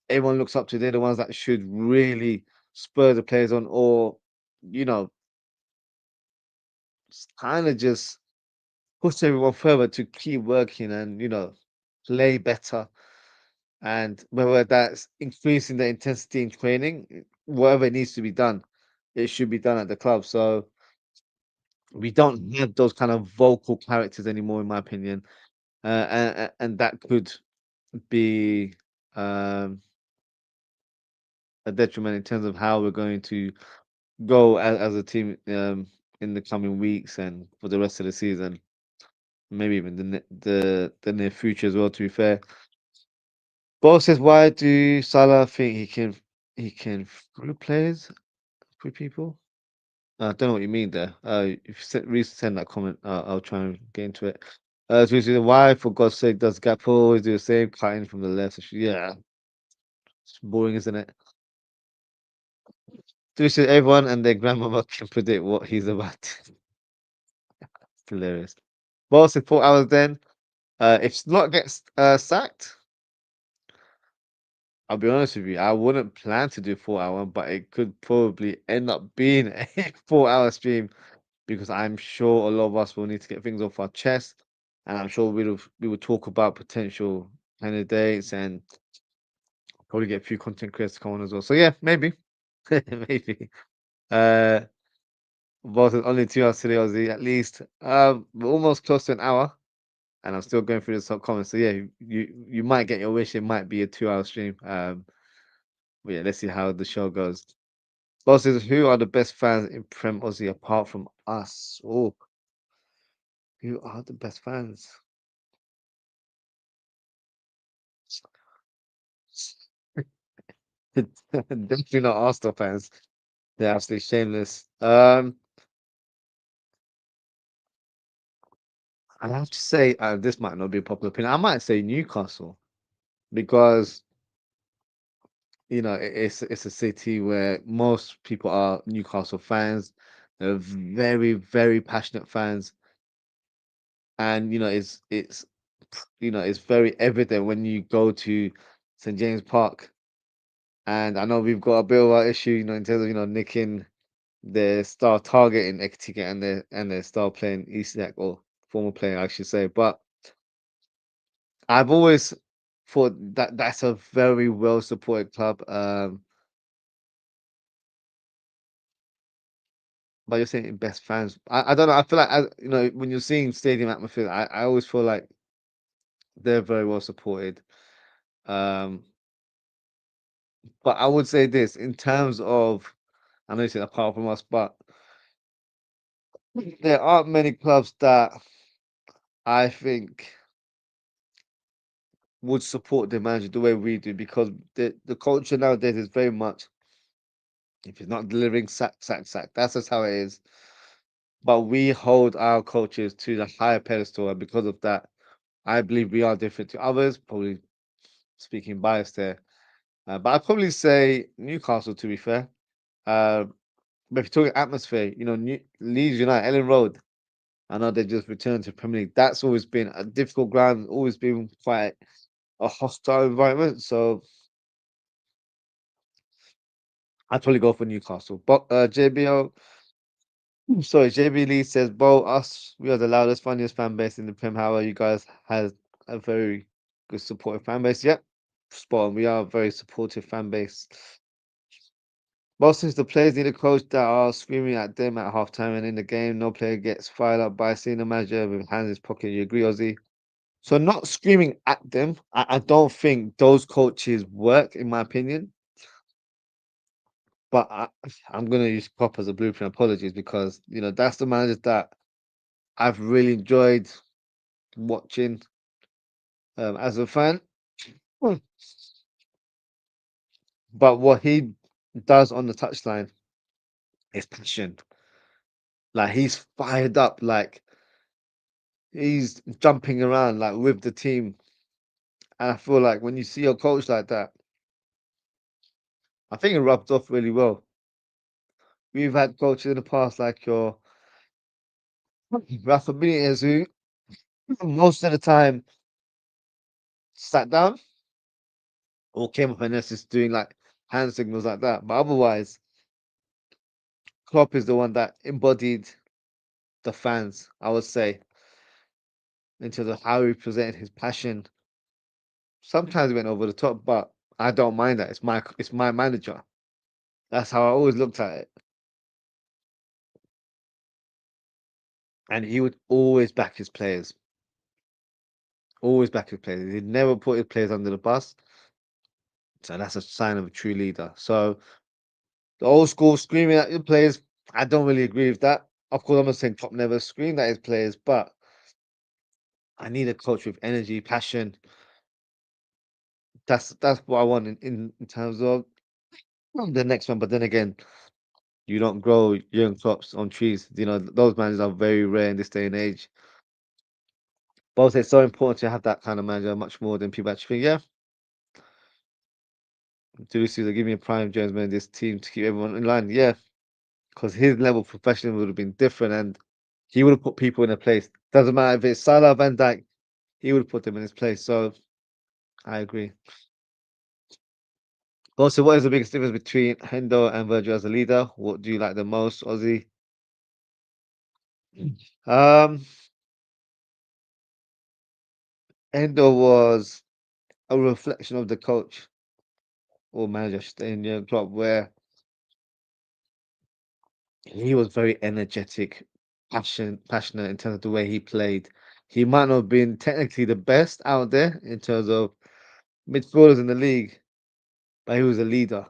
A: everyone looks up to. They're the ones that should really spur the players on, or you know, kind of just push everyone further to keep working and play better. And whether that's increasing the intensity in training, whatever it needs to be done, it should be done at the club. So we don't have those kind of vocal characters anymore, in my opinion, and that could be um, a detriment in terms of how we're going to go as a team in the coming weeks and for the rest of the season, maybe even the near future as well. To be fair, Bo says, "Why do Salah think he can through players, through people?" I don't know what you mean there. If you resend that comment, I'll try and get into it. So you say, why, for God's sake, does Gakpo always do the same cutting from the left? Yeah, it's boring, isn't it? So you say everyone and their grandmama can predict what he's about. It's hilarious. Well, so 4 hours then. If Slot gets sacked, I'll be honest with you, I wouldn't plan to do 4 hour, but it could probably end up being a 4 hour stream because I'm sure a lot of us will need to get things off our chest, and I'm sure we will talk about potential candidates and probably get a few content creators to come on as well. So yeah, maybe, maybe. Uh, but it's only 2 hours today, Ozzy. At least, we're almost close to an hour, and I'm still going through the sub comments. So yeah, you might get your wish. It might be a 2 hour stream. But yeah, let's see how the show goes. Bosses, who are the best fans in Prem Aussie apart from us? Oh, who are the best fans? Definitely not Arsenal fans. They're absolutely shameless. I have to say, this might not be a popular opinion. I might say Newcastle because it's a city where most people are Newcastle fans. They're very, very passionate fans, and it's very evident when you go to St James Park. And I know we've got a bit of an issue, in terms of nicking their star target in Ekitike and their star player in Isak, or former player, I should say. But I've always thought that that's a very well supported club. But you're saying best fans. I don't know. I feel like when you're seeing stadium atmosphere, I always feel like they're very well supported. Um, but I would say this in terms of, I know you said apart from us, but there aren't many clubs that I think would support the manager the way we do, because the culture nowadays is very much, if he's not delivering, sack, sack, sack. That's just how it is. But we hold our coaches to the higher pedestal, and because of that, I believe we are different to others. Probably speaking biased there, but I'd probably say Newcastle, to be fair. Uh, but if you're talking atmosphere, Leeds United, Elland Road. I know they just returned to Premier League. That's always been a difficult ground, always been quite a hostile environment. So I'd probably go for Newcastle. But JBL, sorry, JB Lee says, "Bo, us, we are the loudest, funniest fan base in the Prem. However, you guys has a very good supportive fan base." Yep, spot on. We are a very supportive fan base. Well, since the players need a coach that are screaming at them at halftime and in the game, no player gets fired up by seeing the manager with hands in his pocket. You agree, Ozzy? So not screaming at them. I don't think those coaches work, in my opinion. But I'm gonna use Klopp as a blueprint. Apologies, because that's the managers that I've really enjoyed watching as a fan. Hmm. But what he does on the touchline is passion. Like he's fired up. Like he's jumping around like with the team. And I feel like when you see a coach like that, I think it rubs off really well. We've had coaches in the past like your Rafa Benitez who most of the time sat down or came up and just doing like hand signals like that. But otherwise, Klopp is the one that embodied the fans, I would say, in terms of how he presented his passion. Sometimes he went over the top, but I don't mind that. It's my manager. That's how I always looked at it. And he would always back his players. Always back his players. He'd never put his players under the bus. So that's a sign of a true leader. So the old school screaming at your players, I don't really agree with that. Of course, I'm not saying Klopp never screamed at his players, but I need a coach with energy, passion. That's what I want in terms of the next one. But then again, you don't grow young crops on trees. Those managers are very rare in this day and age. But it's so important to have that kind of manager, much more than people actually think. Yeah, Dulucci will give me a prime James man this team to keep everyone in line. Yeah, because his level of professionalism would have been different, and he would have put people in a place. Doesn't matter if it's Salah, Van Dijk, he would have put them in his place. So I agree. Also, what is the biggest difference between Hendo and Virgil as a leader? What do you like the most, Ozzy? Um, Hendo was a reflection of the coach or manager I should say, in your club, where he was very energetic, passionate in terms of the way he played. He might not have been technically the best out there in terms of midfielders in the league, but he was a leader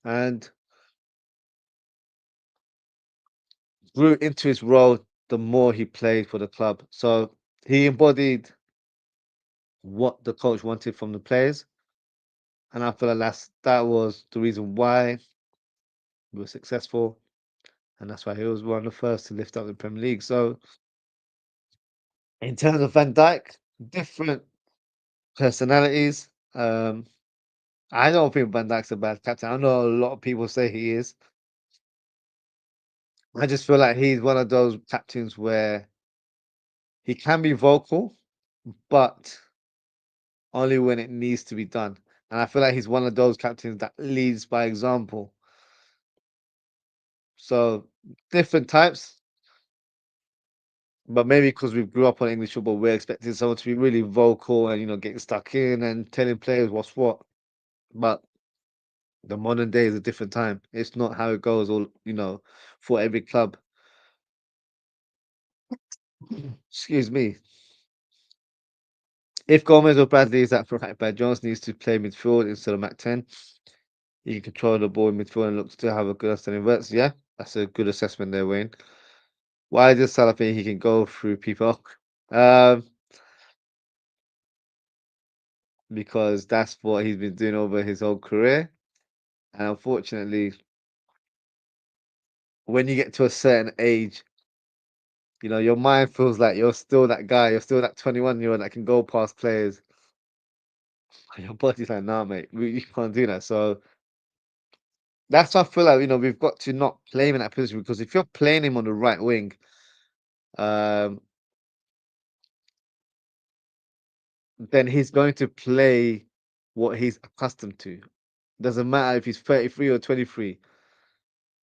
A: and grew into his role the more he played for the club. So he embodied what the coach wanted from the players, and I feel like that was the reason why we were successful, and that's why he was one of the first to lift up the Premier League. So in terms of Van Dijk, different personalities. I don't think Van Dijk's a bad captain. I know a lot of people say he is. I just feel like he's one of those captains where he can be vocal, but only when it needs to be done. And I feel like he's one of those captains that leads by example. So different types, but maybe because we grew up on English football, we're expecting someone to be really vocal and getting stuck in and telling players what's what. But the modern day is a different time. It's not how it goes all, for every club. Excuse me. If Gomez or Bradley is at for right back, Jones needs to play midfield instead of Mac 10. He can control the ball in midfield and looks to have a good understanding of verts. Yeah, that's a good assessment there, Wayne. Why does Salah think he can go through people? Um, because that's what he's been doing over his whole career. And unfortunately, when you get to a certain age, your mind feels like you're still that guy, you're still that 21-year-old that can go past players. Your body's like, nah, mate, you can't do that. So that's why I feel like, we've got to not play him in that position because if you're playing him on the right wing, um, then he's going to play what he's accustomed to. Doesn't matter if he's 33 or 23.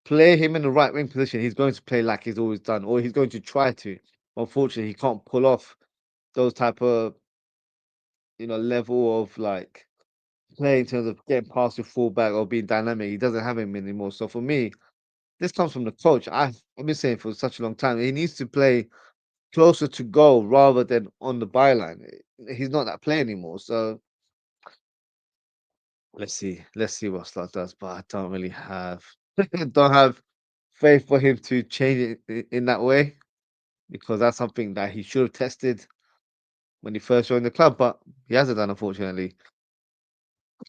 A: Play him in the right wing position. He's going to play like he's always done, or he's going to try to. Unfortunately, he can't pull off those type of level of like play in terms of getting past your fullback or being dynamic. He doesn't have him anymore. So for me, this comes from the coach. I've been saying for such a long time. He needs to play closer to goal rather than on the byline. He's not that player anymore. So let's see what Slot does. But I don't really have don't have faith for him to change it in that way because that's something that he should have tested when he first joined the club, but he hasn't done, unfortunately.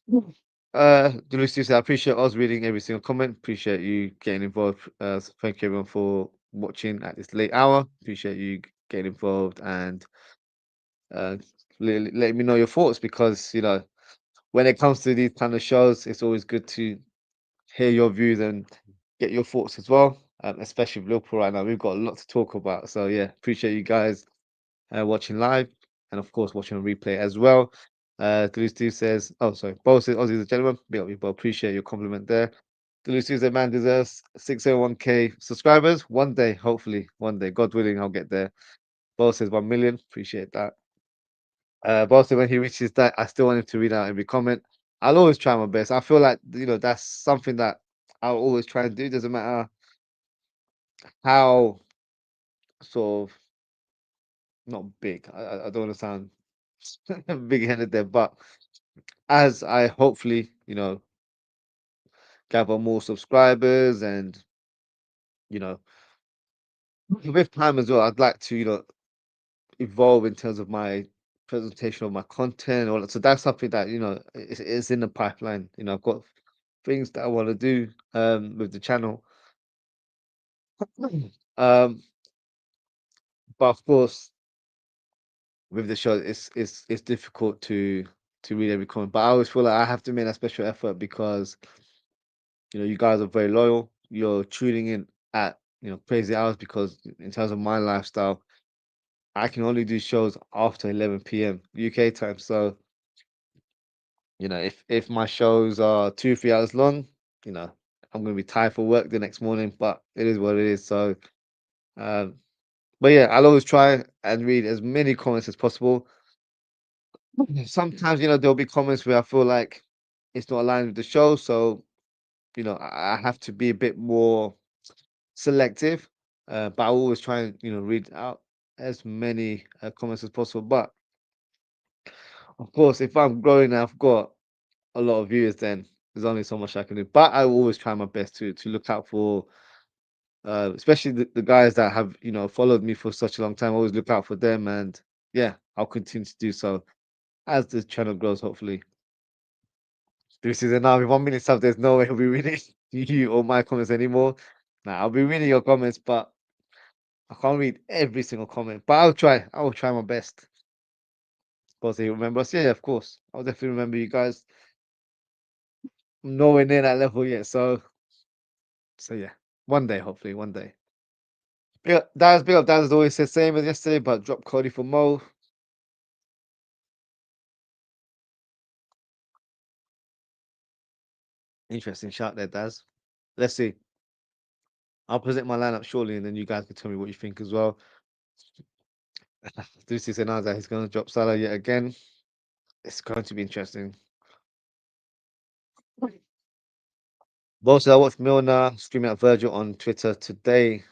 A: Lucius, I appreciate us reading every single comment. Appreciate you getting involved. So thank you everyone for watching at this late hour. Appreciate you getting involved and uh, letting me know your thoughts because when it comes to these kind of shows, it's always good to hear your views and get your thoughts as well. Especially with Liverpool right now, we've got a lot to talk about. So yeah, appreciate you guys watching live and of course watching a replay as well. Steve says, oh sorry, Bo says, Ozzy's a gentleman. Big up you, Bo. Appreciate your compliment there. Steve says, man deserves 601k subscribers. One day, hopefully, one day, God willing, I'll get there. Bo says 1 million. Appreciate that. Bo says when he reaches that, I still want him to read out every comment. I'll always try my best. I feel like that's something that I'll always try and do. Doesn't matter how sort of not big. I don't want to sound big-headed there, but as I hopefully, gather more subscribers and, you know, with time as well, I'd like to, evolve in terms of my presentation of my content. And all that. So that's something that, is in the pipeline. I've got things that I want to do with the channel. Um, but of course, with the show, it's difficult to read every comment. But I always feel like I have to make that special effort because you guys are very loyal. You're tuning in at crazy hours because in terms of my lifestyle, I can only do shows after 11 p.m. UK time. So if my shows are 2 3 hours long, you know I'm gonna be tired for work the next morning. But it is what it is. So, um, but yeah, I'll always try and read as many comments as possible. Sometimes there'll be comments where I feel like it's not aligned with the show, so I have to be a bit more selective, but I always try and read out as many comments as possible. But of course, if I'm growing and I've got a lot of viewers, then there's only so much I can do. But I will always try my best to look out for, especially the guys that have followed me for such a long time. I always look out for them, and yeah, I'll continue to do so as the channel grows. Hopefully, this is enough. With 1 million subs, there's no way I'll be reading you or my comments anymore. Nah, I'll be reading your comments, but I can't read every single comment, but I'll try. I will try my best. Of course, you remember us. Yeah, of course. I'll definitely remember you guys. I'm nowhere near that level yet. So yeah, one day, hopefully, one day. Big up, Daz has always said same as yesterday, but drop Cody for Mo. Interesting shout there, Daz. Let's see. I'll present my lineup shortly, and then you guys can tell me what you think as well. Lucy said now that he's going to drop Salah yet again. It's going to be interesting. Also, I watched Milner streaming at Virgil on Twitter today.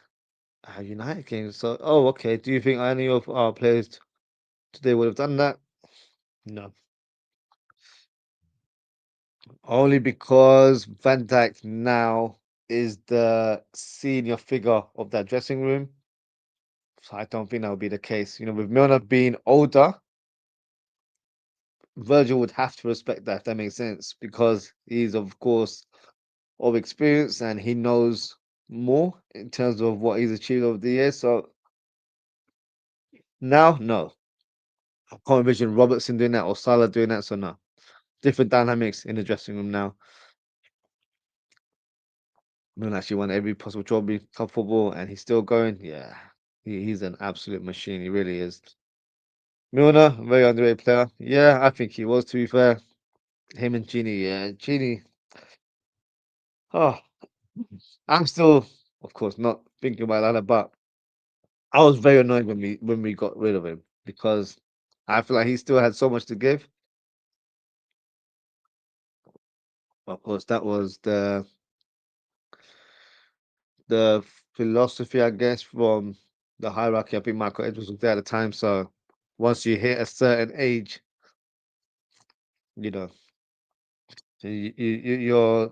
A: United game. So, oh, okay. Do you think any of our players today would have done that? No. Only because Van Dijk now is the senior figure of that dressing room. So I don't think that would be the case. With Milner being older, Virgil would have to respect that, if that makes sense, because he's, of course, of experience and he knows more in terms of what he's achieved over the years. So now, no. I can't envision Robertson doing that or Salah doing that. So no. Different dynamics in the dressing room now. Milner actually won every possible trophy, club football, and he's still going. Yeah, he's an absolute machine. He really is. Milner, very underrated player. Yeah, I think he was. To be fair, him and Genie. Yeah, Genie. Oh, I'm still, of course, not thinking about that, but I was very annoyed when we got rid of him because I feel like he still had so much to give. Of course, that was the philosophy, I guess, from the hierarchy. I think Michael Edwards was there at the time. So once you hit a certain age, you know, you're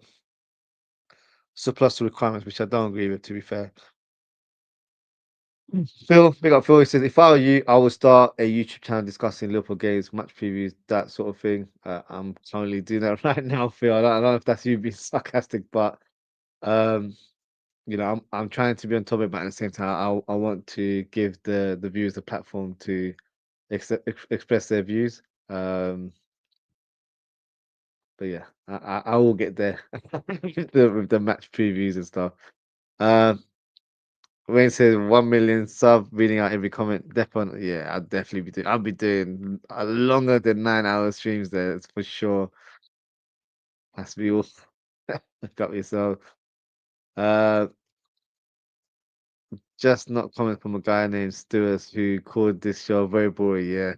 A: surplus to requirements, which I don't agree with, to be fair. Phil, big up Phil. He says, if I were you, I would start a YouTube channel discussing Liverpool games, match previews, that sort of thing. I'm currently doing that right now, Phil. I don't know if that's you being sarcastic, but um, I'm trying to be on top of it, but at the same time, I want to give the viewers the platform to express their views. Um, but yeah, I will get there with the match previews and stuff. Um, Wayne says 1 million sub reading out every comment. Definitely, yeah, I'll definitely be doing. I'll be doing a longer than 9 hour streams there, it's for sure. Has to be all got yourself. Uh, just not comment from a guy named Stuart who called this show very boring. Yeah,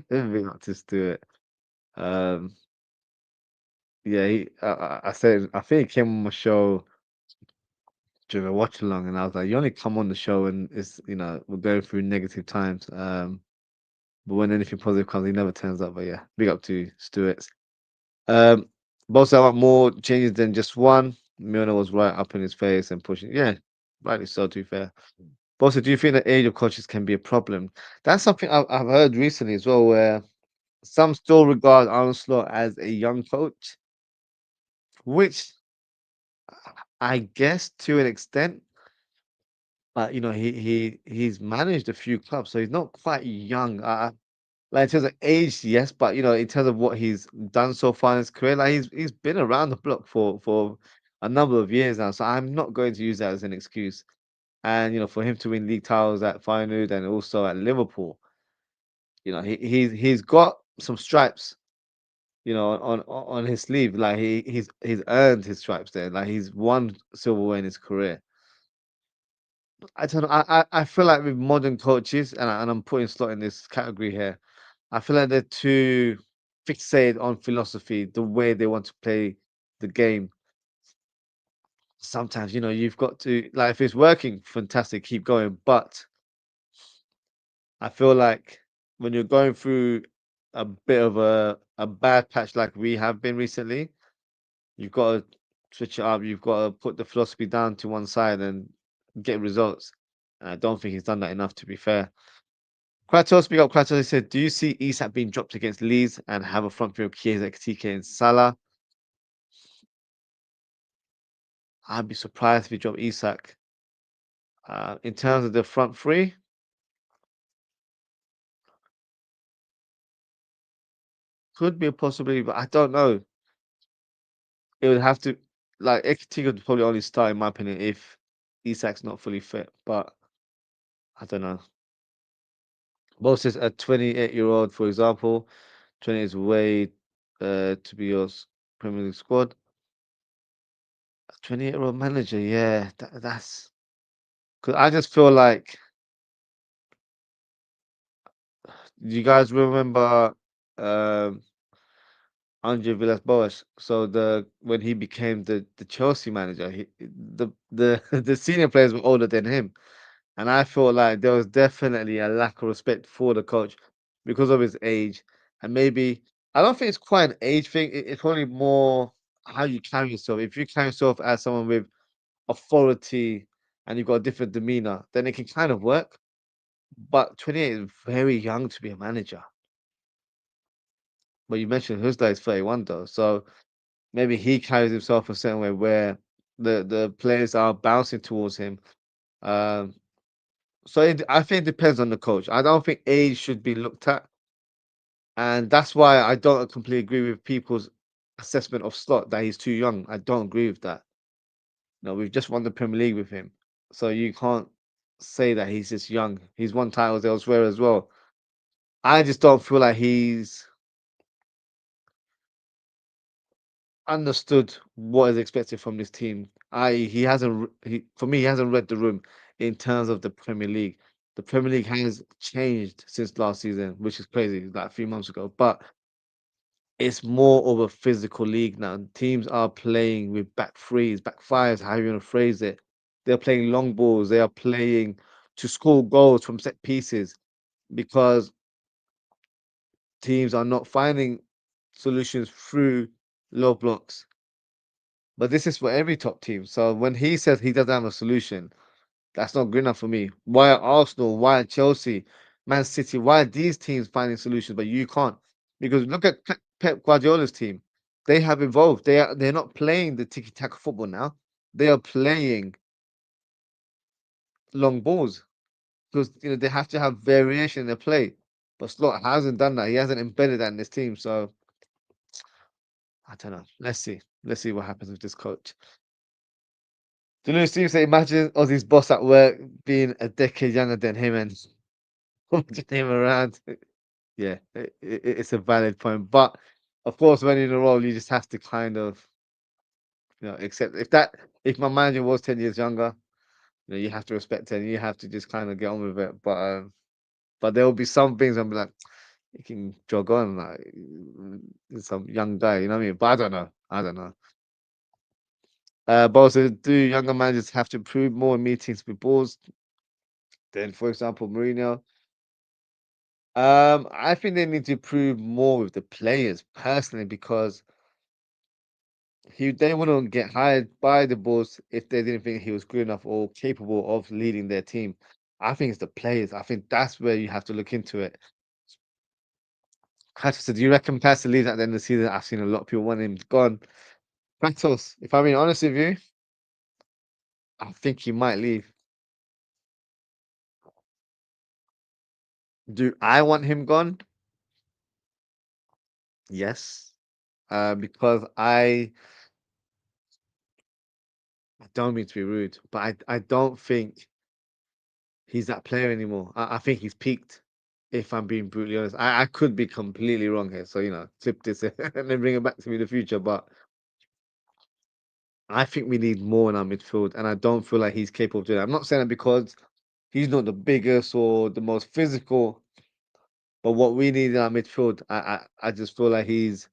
A: big up to Stuart. Um, yeah, I said I think he came on my show during a watch along, and I was like, you only come on the show and it's we're going through negative times. But when anything positive comes, he never turns up. But yeah, big up to Stuart. Um, Both I want more changes than just one. Milner was right up in his face and pushing. Yeah, rightly so, to be fair. Both, do you think the age of coaches can be a problem? That's something I've heard recently as well, where some still regard Arne Slot as a young coach, which I guess to an extent, but he's managed a few clubs, so he's not quite young. Like in terms of age, yes, but in terms of what he's done so far in his career, like he's been around the block for a number of years now. So I'm not going to use that as an excuse. And for him to win league titles at Feyenoord and also at Liverpool, he's got some stripes, on his sleeve. Like he's earned his stripes there. Like he's won silverware in his career. I don't know. I feel like with modern coaches, and I'm putting Slot in this category here. I feel like they're too fixated on philosophy, the way they want to play the game. Sometimes, you've got to like if it's working, fantastic, keep going. But I feel like when you're going through a bit of a bad patch like we have been recently, you've got to switch it up. You've got to put the philosophy down to one side and get results. And I don't think he's done that enough, to be fair. Kratos, speak up. Kratos, he said, do you see Isak being dropped against Leeds and have a front three of Chiesa, TK, and Salah? I'd be surprised if he dropped Isak. In terms of the front three, could be a possibility, but I don't know. It would have to, like, Ekitike would probably only start, in my opinion, if Isak's not fully fit, but I don't know. Most is a 28-year-old, for example. 20 is way to be your Premier League squad. A 28-year-old manager, yeah, that's because I just feel like. Do you guys remember um, Andre Villas-Boas? So when he became the Chelsea manager, the the senior players were older than him, and I feel like there was definitely a lack of respect for the coach because of his age, and maybe I don't think it's quite an age thing. It's probably more how you carry yourself. If you carry yourself as someone with authority and you've got a different demeanor, then it can kind of work. But 28 is very young to be a manager. But you mentioned Husda is 31 though, so maybe he carries himself a certain way where the players are bouncing towards him. Um, so I think it depends on the coach. I don't think age should be looked at, and that's why I don't completely agree with people's assessment of Slot that he's too young. I don't agree with that. No, we've just won the Premier League with him, so you can't say that he's just young. He's won titles elsewhere as well. I just don't feel like he's. understood what is expected from this team. He hasn't for me he hasn't read the room in terms of the Premier League. The Premier League has changed since last season, which is crazy, like a few months ago. But it's more of a physical league now. Teams are playing with back threes, back fives, however you want to phrase it. They're playing long balls. They are playing to score goals from set pieces because teams are not finding solutions through low blocks. But this is for every top team. So when he says he doesn't have a solution, that's not good enough for me. Why are Arsenal? Why are Chelsea, Man City? Why are these teams finding solutions, but you can't? Because look at Pep Guardiola's team. They have evolved. They're not playing the tiki taka football now. They are playing long balls because they have to have variation in their play. But Slot hasn't done that. He hasn't embedded that in his team. So I don't know. Let's see. Let's see what happens with this coach. Do you know Steve say imagine Ozzy's boss at work being a decade younger than him and watching him around? Yeah, it's a valid point. But of course, when you're in a role, you just have to kind of, accept if my manager was 10 years younger, you have to respect it and you have to just kind of get on with it. But there will be some things I'm like, you can jog on like some young guy, you know what I mean? But I don't know. I don't know. But also, do younger managers have to improve more in meetings with balls than, for example, Mourinho? I think they need to improve more with the players personally because they wouldn't get hired by the boss if they didn't think he was good enough or capable of leading their team. I think it's the players. I think that's where you have to look into it. Kratos, do you reckon Pasta leaves at the end of the season? I've seen a lot of people want him gone. Kratos, if I'm being honest with you, I think he might leave. Do I want him gone? Yes. Because I don't mean to be rude, but I don't think he's that player anymore. I think he's peaked. If I'm being brutally honest, I could be completely wrong here. So clip this and then bring it back to me in the future. But I think we need more in our midfield, and I don't feel like he's capable of doing that. I'm not saying that because he's not the biggest or the most physical, but what we need in our midfield, I just feel like he's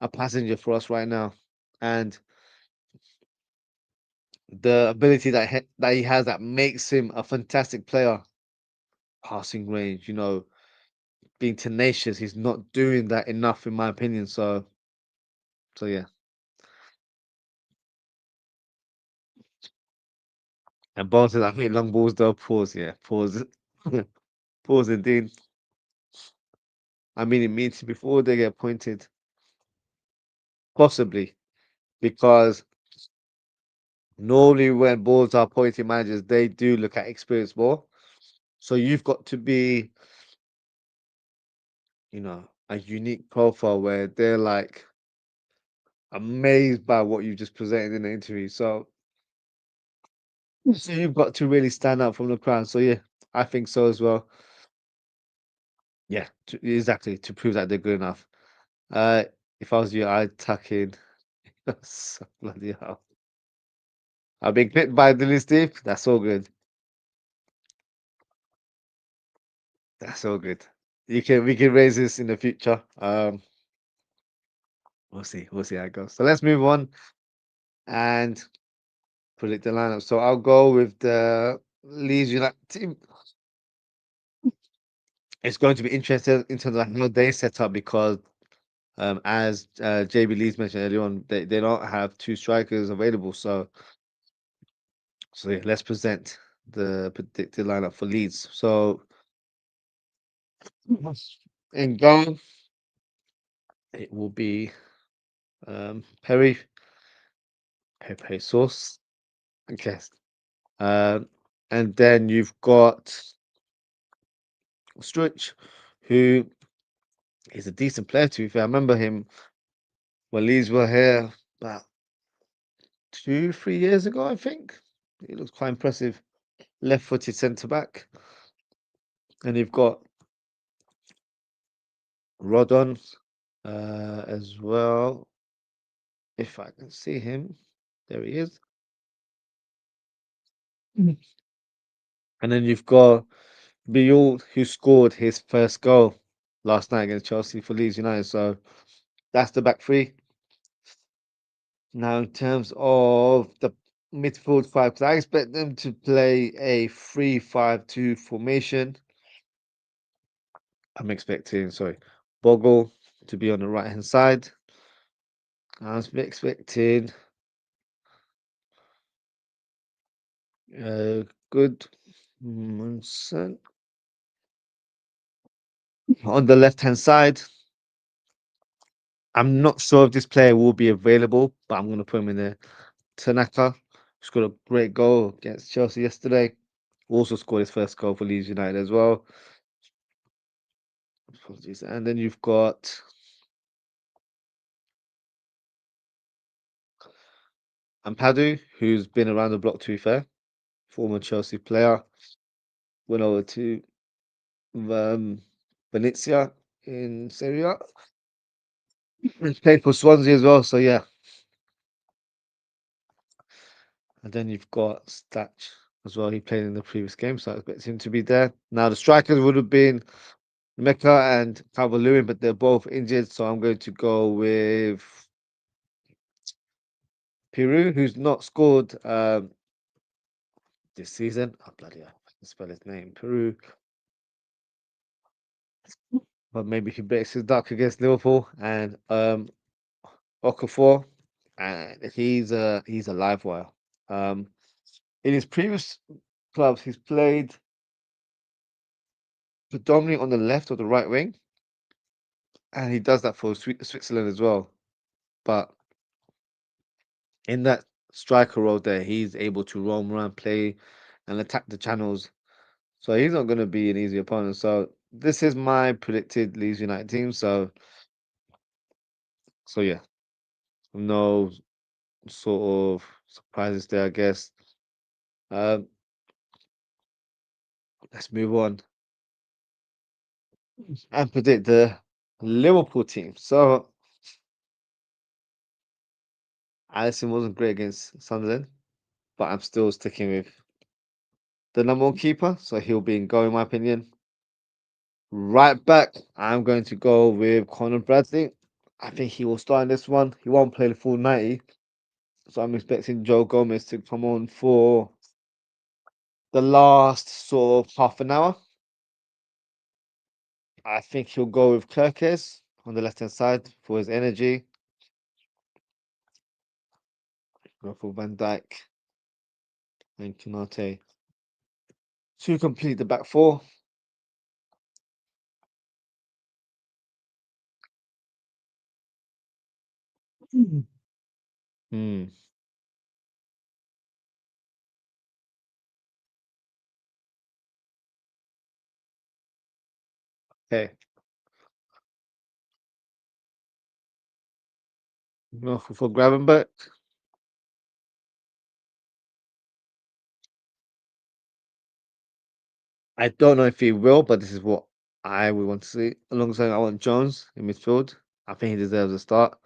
A: a passenger for us right now, and the ability that he has that makes him a fantastic player, passing range, being tenacious. He's not doing that enough, in my opinion. So yeah. And Barnes says, I think long balls though. Pause. Yeah. Pause. Pause indeed. I mean, it means before they get appointed, possibly because normally when boards are appointing managers, they do look at experience more. So you've got to be, a unique profile where they're like amazed by what you just presented in the interview. So you've got to really stand out from the crowd. So yeah, I think so as well. Yeah, exactly to prove that they're good enough. Uh, if I was you, I'd tuck in. So bloody hell. I've been clipped by Dylan Steve. That's all good. That's all good. We can raise this in the future. We'll see. We'll see how it goes. So let's move on and predict the lineup. So I'll go with the Leeds United team. It's going to be interesting in terms of how they set up because as JB Leeds mentioned earlier on, they don't have two strikers available. So yeah, let's present the predicted lineup for Leeds. So in goal, it will be Perry Pepe Sauce, I guess. Um, and then you've got Struch, who is a decent player to be fair. I remember him when Leeds were here about 2, 3 years ago, I think. He looks quite impressive. Left-footed centre back. And you've got Rodon as well if I can see him. There he is. Mhm. And then you've got Biol, who scored his first goal last night against Chelsea for Leeds United. So that's the back three. Now, in terms of the midfield five, 'cause I expect them to play a 3-5-2 formation. I'm expecting, sorry, Bogle to be on the right hand side. I was expecting good Munson on the left hand side. I'm not sure if this player will be available, but I'm going to put him in there. Tanaka scored a great goal against Chelsea yesterday. Also scored his first goal for Leeds United as well. Apologies. And then you've got Ampadu, who's been around the block, to be fair. Former Chelsea player. Went over to um, Venezia in Serie A. He's played for Swansea as well, so yeah. And then you've got Statch as well. He played in the previous game, so I expect him to be there. Now, the strikers would have been Mecca and Calvert-Lewin, but they're both injured, so I'm going to go with Peru, who's not scored this season. Oh, bloody hell, I can spell his name. Peru, but maybe he breaks his duck against Liverpool. And Okafor, and he's a live wire. Um, in his previous clubs, he's played predominantly on the left or the right wing, and he does that for Switzerland as well. But in that striker role there, he's able to roam around, play, and attack the channels. So he's not going to be an easy opponent. So this is my predicted Leeds United team. So yeah, no sort of surprises there, I guess. Um, let's move on and predict the Liverpool team. So Alisson wasn't great against Sunderland, but I'm still sticking with the number one keeper. So he'll be in goal, in my opinion. Right back, I'm going to go with Conor Bradley. I think he will start in this one. He won't play the full 90. So I'm expecting Joe Gomez to come on for the last sort of half an hour. I think he'll go with Kirkes on the left hand side for his energy. Go for Van Dijk and Konate to complete the back four. Hmm. Okay. Go for Gravenberch. I don't know if he will, but this is what I would want to see. Alongside, I want Jones in midfield. I think he deserves a start.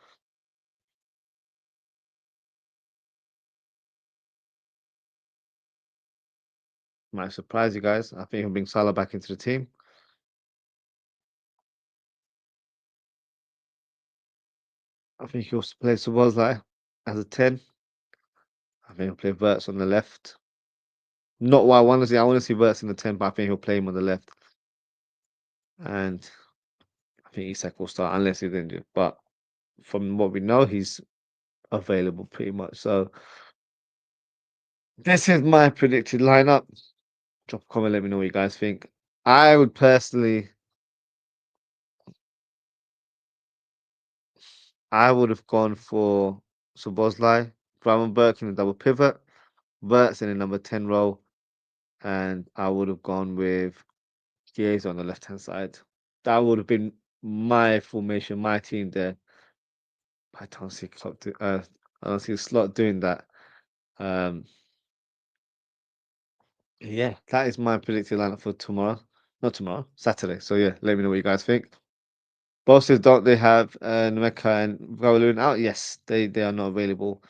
A: Might surprise you guys. I think he'll bring Salah back into the team. I think he'll play Szoboszlai as a 10. I think he'll play Verts on the left. Not what I want to see. I want to see Verts in the 10, but I think he'll play him on the left. And I think Isak will start unless he's injured. But from what we know, he's available pretty much. So this is my predicted lineup. Drop a comment, let me know what you guys think. I would personally, I would have gone for Szoboszlai, Gravenberch in the double pivot, Verts in the number 10 role, and I would have gone with Chiesa on the left hand side. That would have been my formation, my team there. I don't see I don't see Slot doing that. Um, yeah, that is my predicted lineup for tomorrow. Not tomorrow, Saturday. So yeah, let me know what you guys think. Bosses, don't they have Nemeka and Raulun out? Yes, they are not available.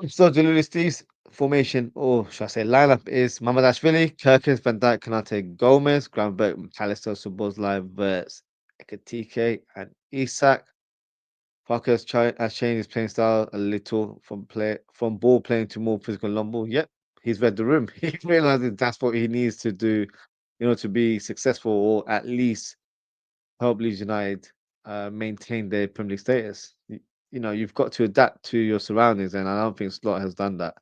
A: So Jalulu Steve's formation, or should I say lineup, is Mamadashvili, Kirkins, Van Dijk, Kanate, Gomez, Granberg, McAllister, Szoboszlai, Verts, Ekatike, and Isak. Parker has changed his playing style a little from ball playing to more physical long ball. Yep, he's read the room. He realizes that's what he needs to do, to be successful or at least help Leeds United maintain their Premier League status. You've got to adapt to your surroundings, and I don't think Slot has done that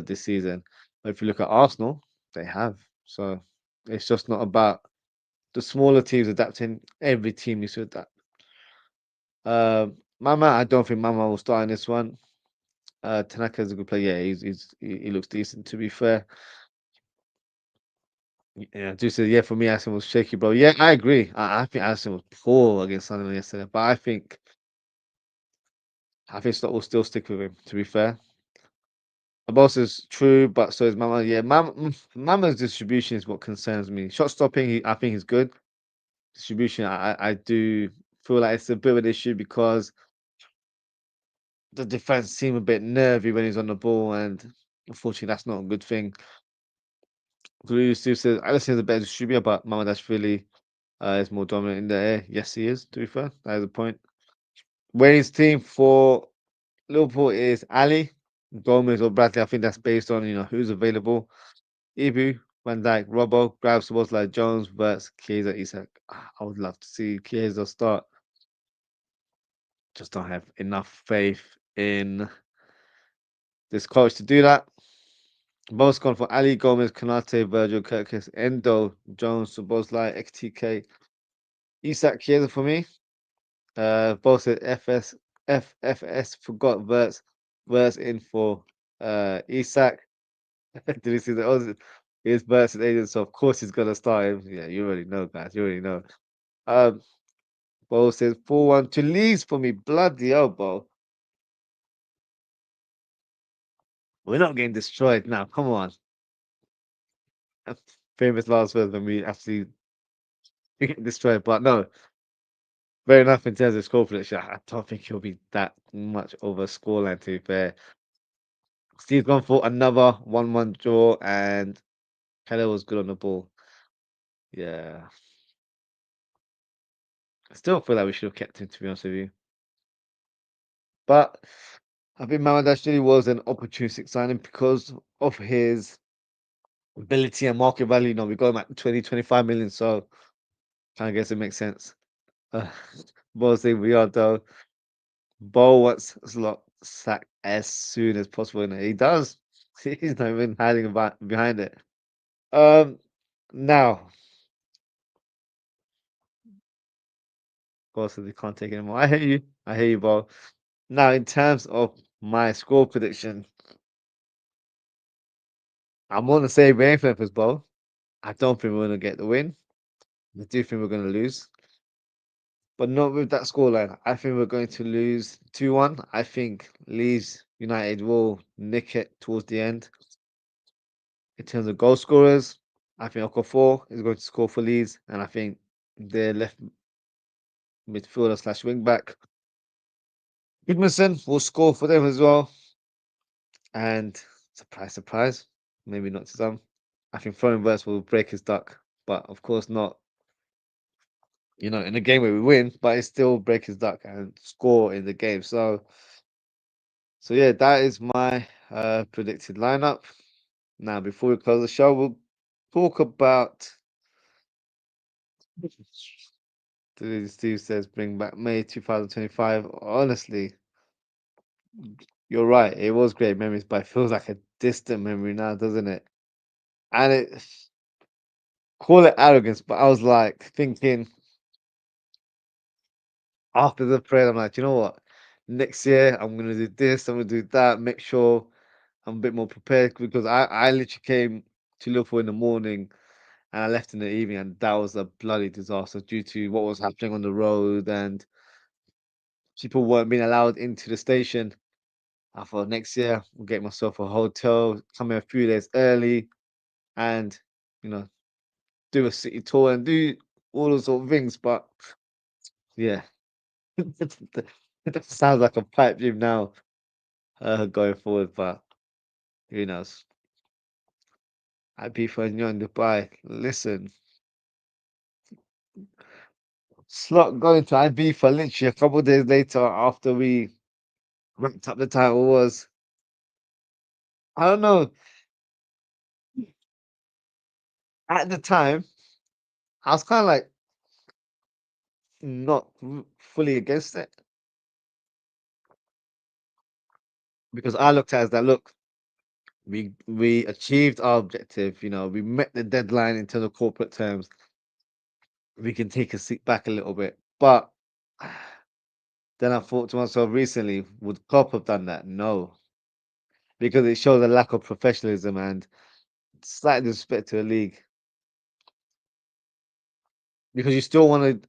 A: this season. But if you look at Arsenal, they have. So it's just not about the smaller teams adapting. Every team needs to adapt. Mama, I don't think Mama will start in this one. Tanaka is a good player. Yeah, he looks decent. To be fair, yeah. Just yeah, for me, Aston was shaky, bro. Yeah, I agree. I think Aston was poor against Sunderland yesterday, but I think Slot will still stick with him. To be fair, the boss is true, but so is Mama. Yeah, Mama's distribution is what concerns me. Shot stopping, I think he's good. Distribution, I do feel like it's a bit of an issue because the defense seem a bit nervy when he's on the ball, and unfortunately, that's not a good thing. Glue still says Alisson is a better distributor, but Mamadashvili is more dominant in the air. Yes, he is. To be fair, that is a point. Wayne's team for Liverpool is Ali, Gomez, or Bradley. I think that's based on who's available. Ibu, Van Dijk, Robbo, Grabs was like Jones, Verts, Chiesa, Isak. I would love to see Chiesa start. Just don't have enough faith in this coach to do that. Most gone for Ali, Gomez, Kanate, Virgil, Kirkis, Endo, Jones, Szoboszlai, XTK, Isak, Chiesa for me. Both said FFS forgot Verts in for Isak. Did you see the other? He's Verts agent, so of course he's gonna start him. Yeah, you already know, guys. You already know. Um, Bo says 4-1 to Leeds for me. Bloody hell, Bo. We're not getting destroyed now. Come on. Famous last words when we actually get destroyed. But no, fair enough in terms of score prediction. I don't think he'll be that much over scoreline, to be fair. Steve's gone for another 1-1 draw, and Keller was good on the ball. Yeah. I still feel like we should have kept him, to be honest with you. But I think Mamadashvili was an opportunistic signing because of his ability and market value. We got him at 20-25 million, so I guess it makes sense. Uh, Bo saying we are though. Bo wants Slot sacked as soon as possible, and he does. He's not even hiding behind it. Now, Bo says he can't take it anymore. I hear you. I hear you, Bo. Now, in terms of my score prediction, I'm going to say rain Memphis, Bo. I don't think we're going to get the win. I do think we're going to lose, but not with that scoreline. I think we're going to lose 2-1. I think Leeds United will nick it towards the end. In terms of goal scorers, I think Okafor is going to score for Leeds, and I think their left midfielder slash wing back Goodmanson will score for them as well. And surprise, surprise, maybe not to some. I think Verts will break his duck, but of course not. In a game where we win, but he still break his duck and score in the game. So yeah, that is my predicted lineup. Now, before we close the show, we'll talk about. Steve says bring back May 2025. Honestly, you're right. It was great memories, but it feels like a distant memory now, doesn't it? And call it arrogance, but I was like thinking after the prayer, I'm like, you know what? Next year I'm gonna do this, I'm gonna do that, make sure I'm a bit more prepared because I literally came to Liverpool in the morning and I left in the evening, and that was a bloody disaster due to what was happening on the road, and people weren't being allowed into the station. I thought next year I'll get myself a hotel, come in a few days early, and you know do a city tour and do all those sort of things. But yeah, that sounds like a pipe dream now, going forward. But who knows? Happy for you in Dubai. Listen, Slot going to IB for literally a couple of days later after we wrapped up the title was, I don't know, at the time, I was kind of like not fully against it because I looked at it as that, look, we achieved our objective, we met the deadline in terms of corporate terms. We can take a seat back a little bit. But then I thought to myself recently, would Klopp have done that? No, because it shows a lack of professionalism and slight disrespect to the league. Because you still want to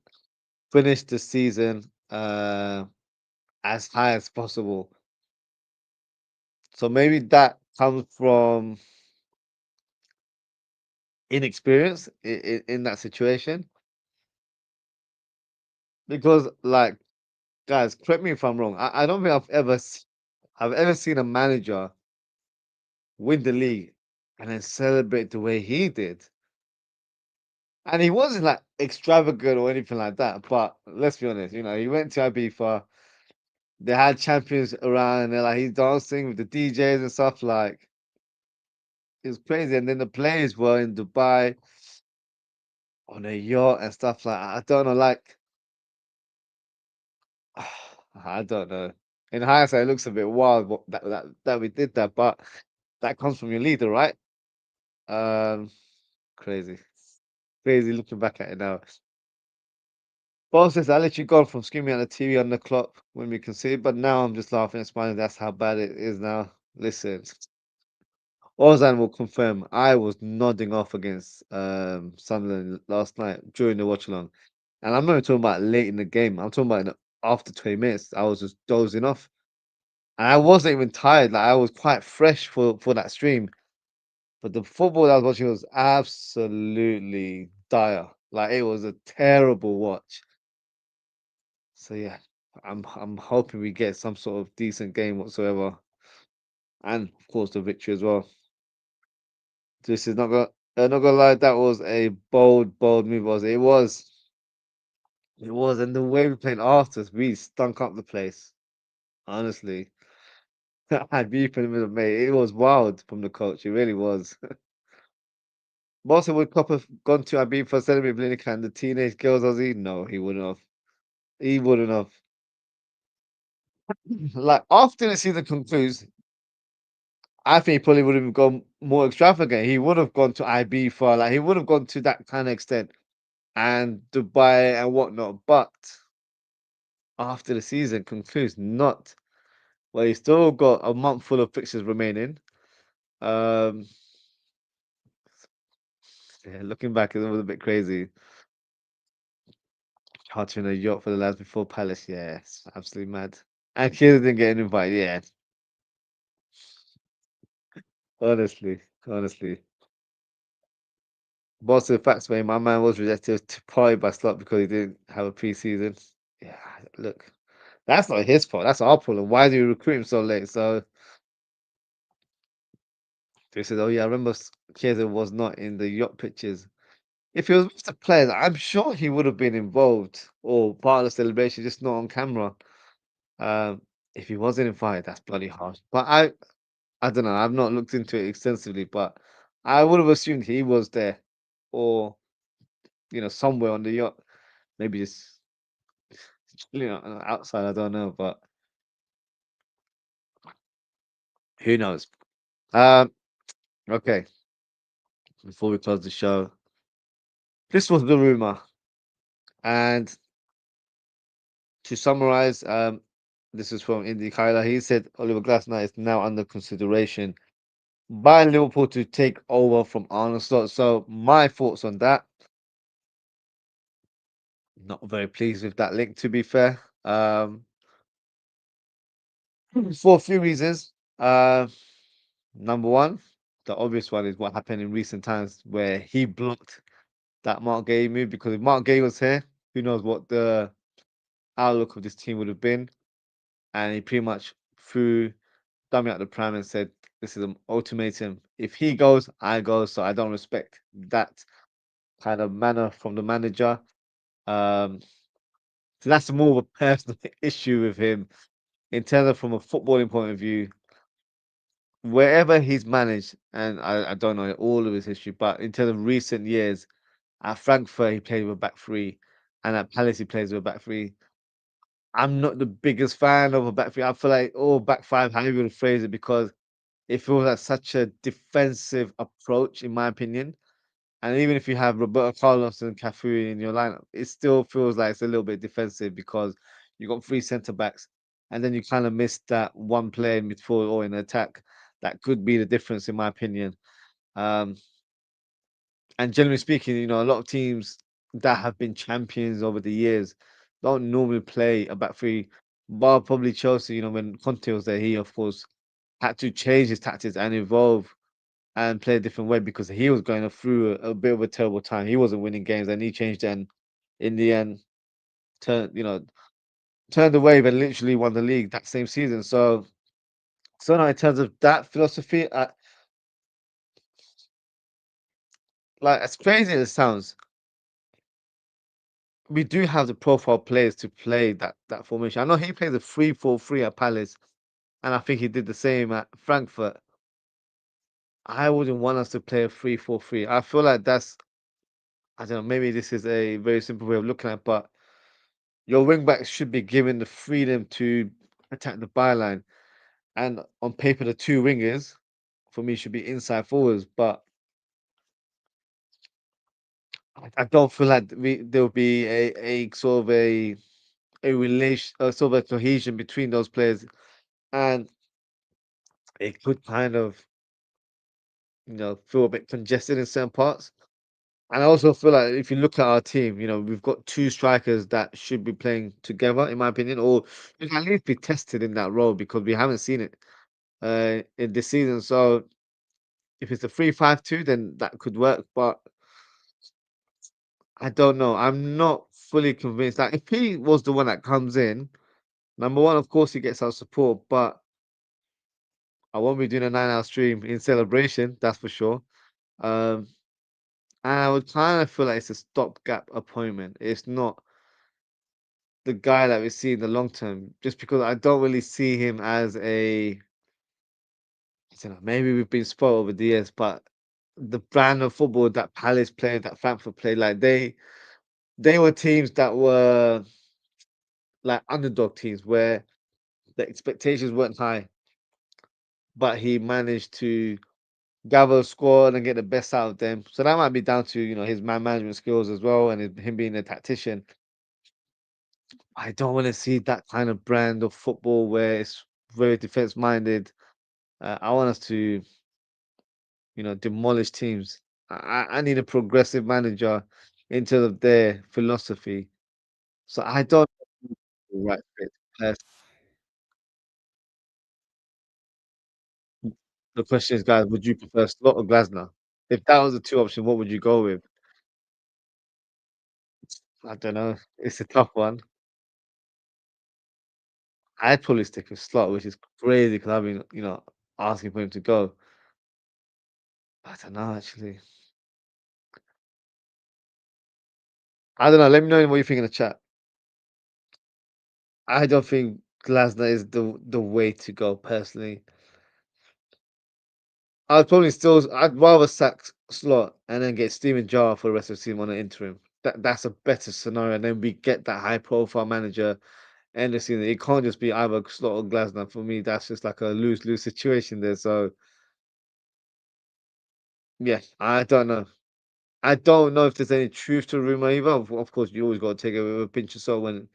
A: finish the season as high as possible. So maybe that comes from inexperience in that situation. Because, like, guys, correct me if I'm wrong. I don't think I've ever seen a manager win the league and then celebrate the way he did. And he wasn't like extravagant or anything like that. But let's be honest, he went to Ibiza. They had champions around, and they're like he's dancing with the DJs and stuff. Like it was crazy. And then the players were in Dubai on a yacht and stuff like I don't know, like I don't know. In hindsight, it looks a bit wild that we did that, but that comes from your leader, right? Um, crazy, crazy looking back at it now. Boss says I let you go from screaming at the TV on the clock when we conceded, but now I'm just laughing and smiling. That's how bad it is now. Listen, Ozan will confirm I was nodding off against Sunderland last night during the watch along. And I'm not even talking about late in the game. I'm talking about after 20 minutes. I was just dozing off. And I wasn't even tired. Like I was quite fresh for that stream. But the football I was watching was absolutely dire. Like it was a terrible watch. So yeah, I'm hoping we get some sort of decent game whatsoever. And of course the victory as well. This is not gonna lie, that was a bold move, was it? It was. It was, and the way we played after us, we stunk up the place. Honestly. Had beef in the middle, mate. It was wild from the coach. It really was. Most would Klopp have gone to Ibib for celebrating Blinica and the teenage girls as he? No, he wouldn't have. He wouldn't have. Like after the season concludes, I think he probably would have gone more extravagant. He would have gone to IB for like he would have gone to that kind of extent and Dubai and whatnot. But after the season concludes, not. Well, he's still got a month full of fixtures remaining. Um, yeah, looking back, it was a bit crazy. Chartering a yacht for the lads before Palace, yeah, it's absolutely mad. And kids didn't get an invite, yeah. Honestly, honestly. Boss of the facts, mate, my man was rejected to party by Slot because he didn't have a pre-season. Yeah, look, that's not his fault. That's our problem. Why do you recruit him so late? So they said, "Oh yeah, I remember Chiesa was not in the yacht pictures." If he was with the players, I'm sure he would have been involved or part of the celebration, just not on camera. Um, if he wasn't invited, that's bloody harsh. But I don't know. I've not looked into it extensively, but I would have assumed he was there, or somewhere on the yacht, maybe just outside. I don't know, but who knows? Um, okay. Before we close the show, this was the rumor, and to summarize, this is from Indy Kyla. He said Oliver Glasner is now under consideration by Liverpool to take over from Arne Slot. So my thoughts on that. Not very pleased with that link, to be fair. For a few reasons. Number one, the obvious one is what happened in recent times where he blocked that Mark Gay move, because if Mark Gay was here, who knows what the outlook of this team would have been. And he pretty much threw dummy out the pram and said, "This is an ultimatum. If he goes, I go." So I don't respect that kind of manner from the manager. Um, so that's more of a personal issue with him in terms of from a footballing point of view. Wherever he's managed, and I don't know all of his history, but in terms of recent years, at Frankfurt he played with a back three, and at Palace he plays with a back three. I'm not the biggest fan of a back three. I feel like, oh, back five, however you want to phrase it, because it feels like such a defensive approach, in my opinion. And even if you have Roberto Carlos and Cafu in your lineup, it still feels like it's a little bit defensive because you got three centre backs, and then you kind of miss that one player in midfield or in attack that could be the difference, in my opinion. Um, and generally speaking, a lot of teams that have been champions over the years don't normally play a back three. Bar probably Chelsea, when Conte was there, he of course had to change his tactics and evolve and play a different way because he was going through a bit of a terrible time. He wasn't winning games, and he changed and in the end turned, turned the wave and literally won the league that same season. So now in terms of that philosophy, like as crazy as it sounds, we do have the profile players to play that formation. I know he plays a 3-4-3 at Palace, and I think he did the same at Frankfurt. I wouldn't want us to play a 3-4-3. I feel like I don't know, maybe this is a very simple way of looking at it, but your wing backs should be given the freedom to attack the byline. And on paper, the two wingers for me should be inside forwards, but I don't feel like there'll be a sort of a relation, sort of a cohesion between those players, and it could kind of feel a bit congested in certain parts. And I also feel like if you look at our team, we've got two strikers that should be playing together, in my opinion, or you can at least be tested in that role because we haven't seen it in this season. So if it's a 3-5-2, then that could work. But I don't know. I'm not fully convinced. Like if he was the one that comes in, number one, of course, he gets our support, but I won't be doing a 9-hour stream in celebration, that's for sure. Um, and I would kind of feel like it's a stopgap appointment. It's not the guy that we see in the long term, just because I don't really see him as I don't know, maybe we've been spoiled over the years, but the brand of football that Palace played, that Frankfurt played, like they were teams that were like underdog teams where the expectations weren't high, but he managed to gather a squad and get the best out of them. So that might be down to his man management skills as well, and him being a tactician. I don't want to see that kind of brand of football where it's very defense minded. I want us to demolish teams. I need a progressive manager in terms of their philosophy. So I don't know the right fit. The question is, guys, would you prefer Slot or Glasner? If that was the two options, what would you go with? I don't know. It's a tough one. I'd probably stick with Slot, which is crazy because I've been, asking for him to go. I don't know, actually. I don't know. Let me know what you think in the chat. I don't think Glasner is the way to go, personally. I'd rather sack Slot and then get Steven Gerrard for the rest of the season on an interim. That's a better scenario. And then we get that high profile manager end the season. It can't just be either Slot or Glasner. For me, that's just like a lose-lose situation there. So yeah, I don't know. I don't know if there's any truth to the rumor either. Of course, you always got to take it with a pinch of salt when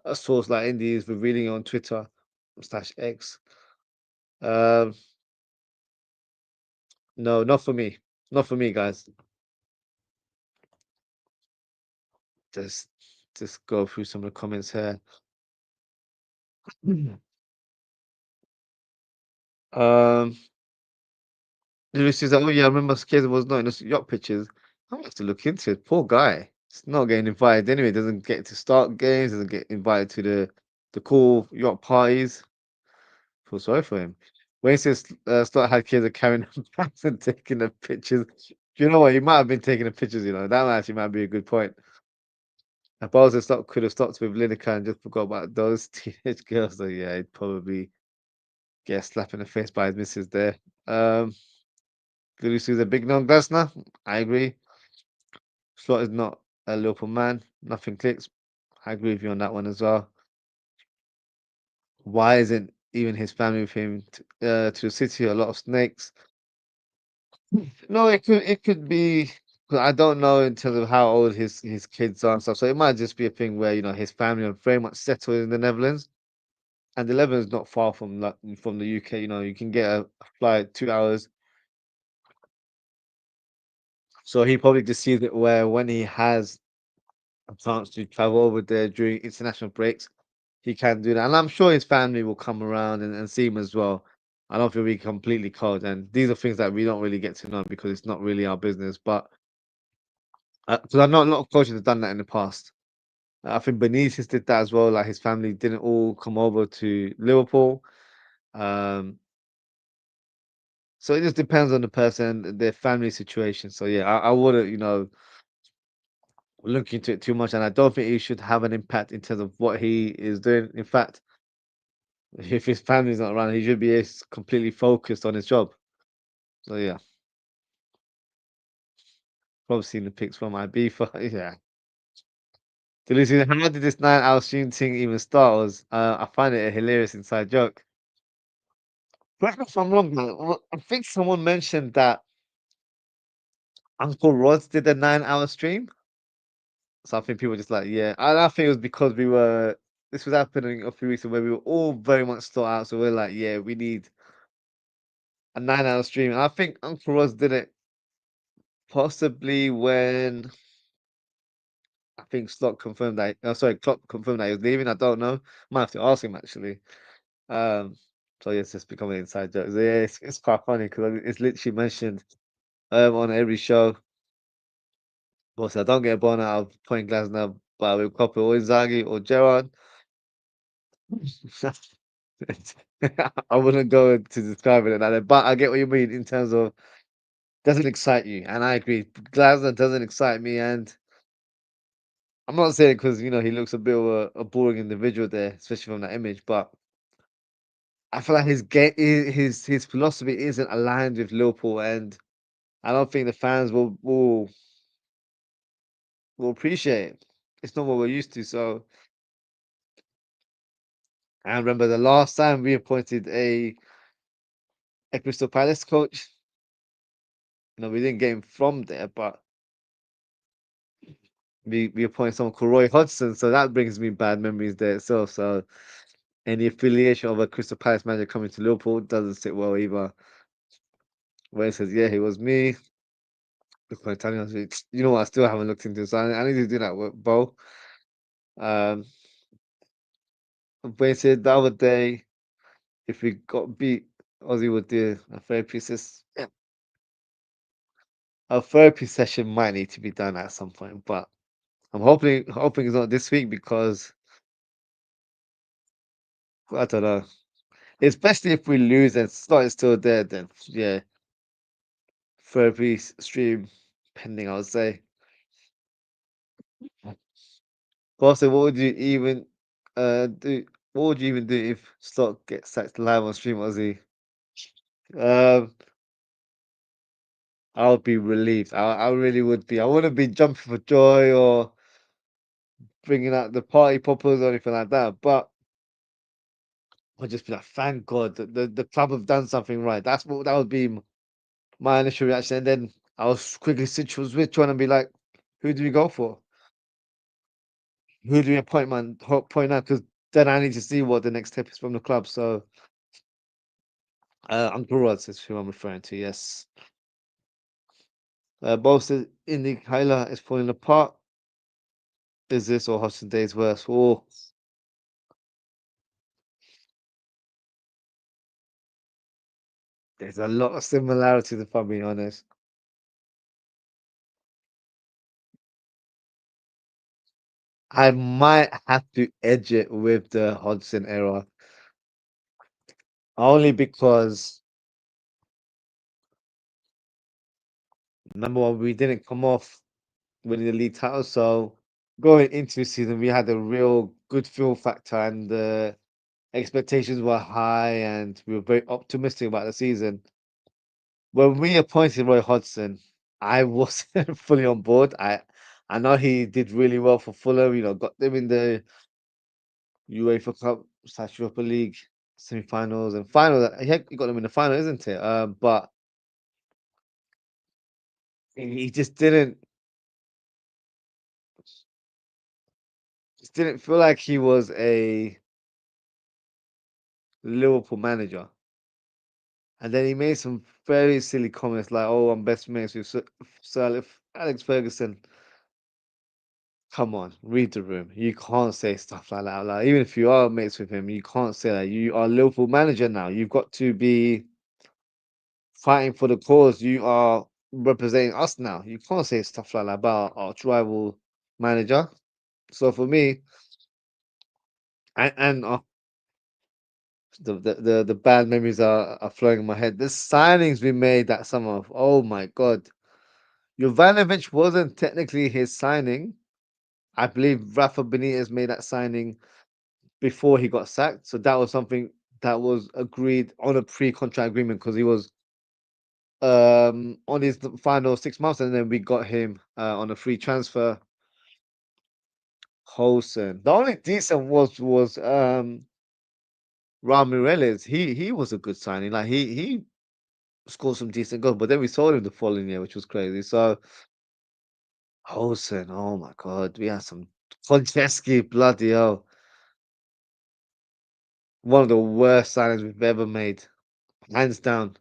A: a source like Indy is revealing it on Twitter slash X. Um, no, not for me. Not for me, guys. Just just go through some of the comments here. Um, Lewis says, "Oh yeah, I remember Skater was not in the yacht pictures." I have to look into it. Poor guy. He's not getting invited anyway. Doesn't get to start games. Doesn't get invited to the cool yacht parties. Feel sorry for him. When he says Slot had kids are carrying on bags and taking the pictures. You know what? He might have been taking the pictures. You know that actually might be a good point. If I was a Slot, could have stopped with Lineker and just forgot about those teenage girls. So yeah, he'd probably get a slap in the face by his missus there. Um, Grealish is a big non-Glasner. I agree. Slot is not a Liverpool man. Nothing clicks. I agree with you on that one as well. Why isn't even his family with him to the city? A lot of snakes. No, it could be. 'Cause I don't know in terms of how old his kids are and stuff. So it might just be a thing where his family are very much settled in the Netherlands, and the Netherlands is not far from the UK. You can get a flight 2 hours. So he probably just sees it where when he has a chance to travel over there during international breaks, he can do that. And I'm sure his family will come around and see him as well. I don't feel we completely cold. And these are things that we don't really get to know because it's not really our business. But because I know a lot of coaches have done that in the past. I think Benitez did that as well. Like his family didn't all come over to Liverpool. Um, so it just depends on the person, their family situation. So yeah, I wouldn't, look into it too much, and I don't think he should have an impact in terms of what he is doing. In fact, if his family's not around, he should be completely focused on his job. So yeah, probably seen the pics from Ibiza. Yeah. Delusion, how did this 9 hour stream thing even start? I find it a hilarious inside joke. Correct me if I'm wrong, man. I think someone mentioned that Uncle Rods did a 9 hour stream. So I think people were just like, yeah. And I think it was because this was happening a few weeks ago where we were all very much thought out. So we're like, yeah, we need a 9 hour stream. And I think Uncle Rods did it possibly when I think Slot confirmed that, sorry, Klopp confirmed that he was leaving. I don't know. Might have to ask him actually. Um, so yeah, it's just becoming an inside joke. So yeah, it's quite funny because it's literally mentioned on every show. Also, I don't get a bone out of putting Glasner, but with Klopp or Inzaghi or Gerrard. I wouldn't go into describing it like that, but I get what you mean in terms of doesn't excite you, and I agree. Glasner doesn't excite me, and I'm not saying because he looks a bit of a boring individual there, especially from that image, but I feel like his philosophy isn't aligned with Liverpool, and I don't think the fans will appreciate it. It's not what we're used to. So I remember the last time we appointed a Crystal Palace coach. We didn't get him from there, but we appointed someone called Roy Hodgson. So that brings me bad memories there itself. So any affiliation of a Crystal Palace manager coming to Liverpool doesn't sit well either. Where it says, yeah, it was me. Look for Italian. You know what? I still haven't looked into this. I need to do that with Bo. Um, but it said the other day, if we got beat, Ozzy would do a therapy session. Yeah, a therapy session might need to be done at some point, but I'm hoping it's not this week because I don't know. Especially if we lose and Slot is still there, then yeah, therapy stream pending, I would say. Also, what would you even do? What would you even do if Slot gets sacked live on stream, Ozzy? Um, I would be relieved. I really would be. I wouldn't be jumping for joy or bringing out the party poppers or anything like that. But I'd just be like, thank God that the club have done something right. That would be my initial reaction. And then I was quickly switch on and be like, who do we go for? Who do we point out? Because then I need to see what the next step is from the club. So Uncle Rods is who I'm referring to. Yes. Both said Indy Kyla is falling apart. Is this or Hudson Days worse? Oh, there's a lot of similarities if I'm being honest. I might have to edge it with the Hodgson era, only because number one, we didn't come off winning the league title, so going into the season, we had a real good feel factor, and the expectations were high, and we were very optimistic about the season. When we appointed Roy Hodgson, I wasn't fully on board. I know he did really well for Fulham, got them in the UEFA Cup slash Europa League semi-finals and final. He got them in the final, isn't it? But he just didn't feel like he was a Liverpool manager. And then he made some very silly comments like, "Oh, I'm best mates with Sir Alex Ferguson." Come on, read the room. You can't say stuff like that out loud. Even if you are mates with him, you can't say that. You are Liverpool manager now. You've got to be fighting for the cause. You are representing us now. You can't say stuff like that about our rival manager. So for me, and the bad memories are flowing in my head. The signings we made that summer. Oh my god, Jovanovic wasn't technically his signing. I believe Rafa Benitez made that signing before he got sacked. So that was something that was agreed on a pre-contract agreement because he was on his final 6 months, and then we got him on a free transfer. Wholesome. The only decent was Ramirez. He was a good signing. Like he scored some decent goals, but then we sold him the following year, which was crazy. So Wholesome, oh my god, we had some Konchesky, bloody hell. One of the worst signings we've ever made. Hands down.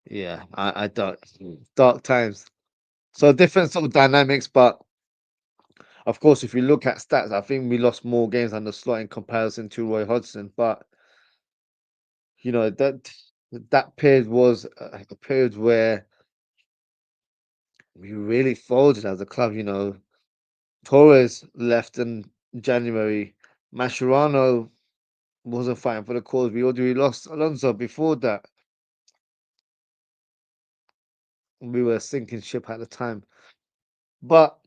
A: Yeah, I dark times. So different sort of dynamics, but of course, if you look at stats, I think we lost more games under Slot in comparison to Roy Hodgson. But that period was a period where we really folded as a club. Torres left in January. Mascherano wasn't fighting for the cause. We already lost Alonso before that. We were a sinking ship at the time. But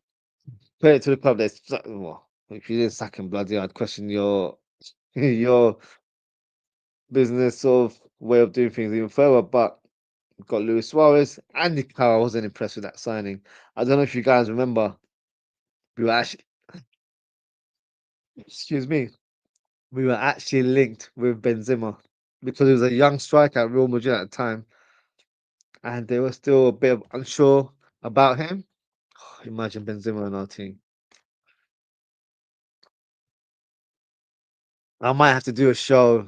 A: credit to the club. Well, if you didn't sack him, bloody, I'd question your your business sort of way of doing things even further. But we've got Luis Suarez and Nicara. I wasn't impressed with that signing. I don't know if you guys remember. We were actually, excuse me, we were actually linked with Benzema because he was a young striker at Real Madrid at the time, and they were still a bit unsure about him. Imagine Benzema on our team. I might have to do a show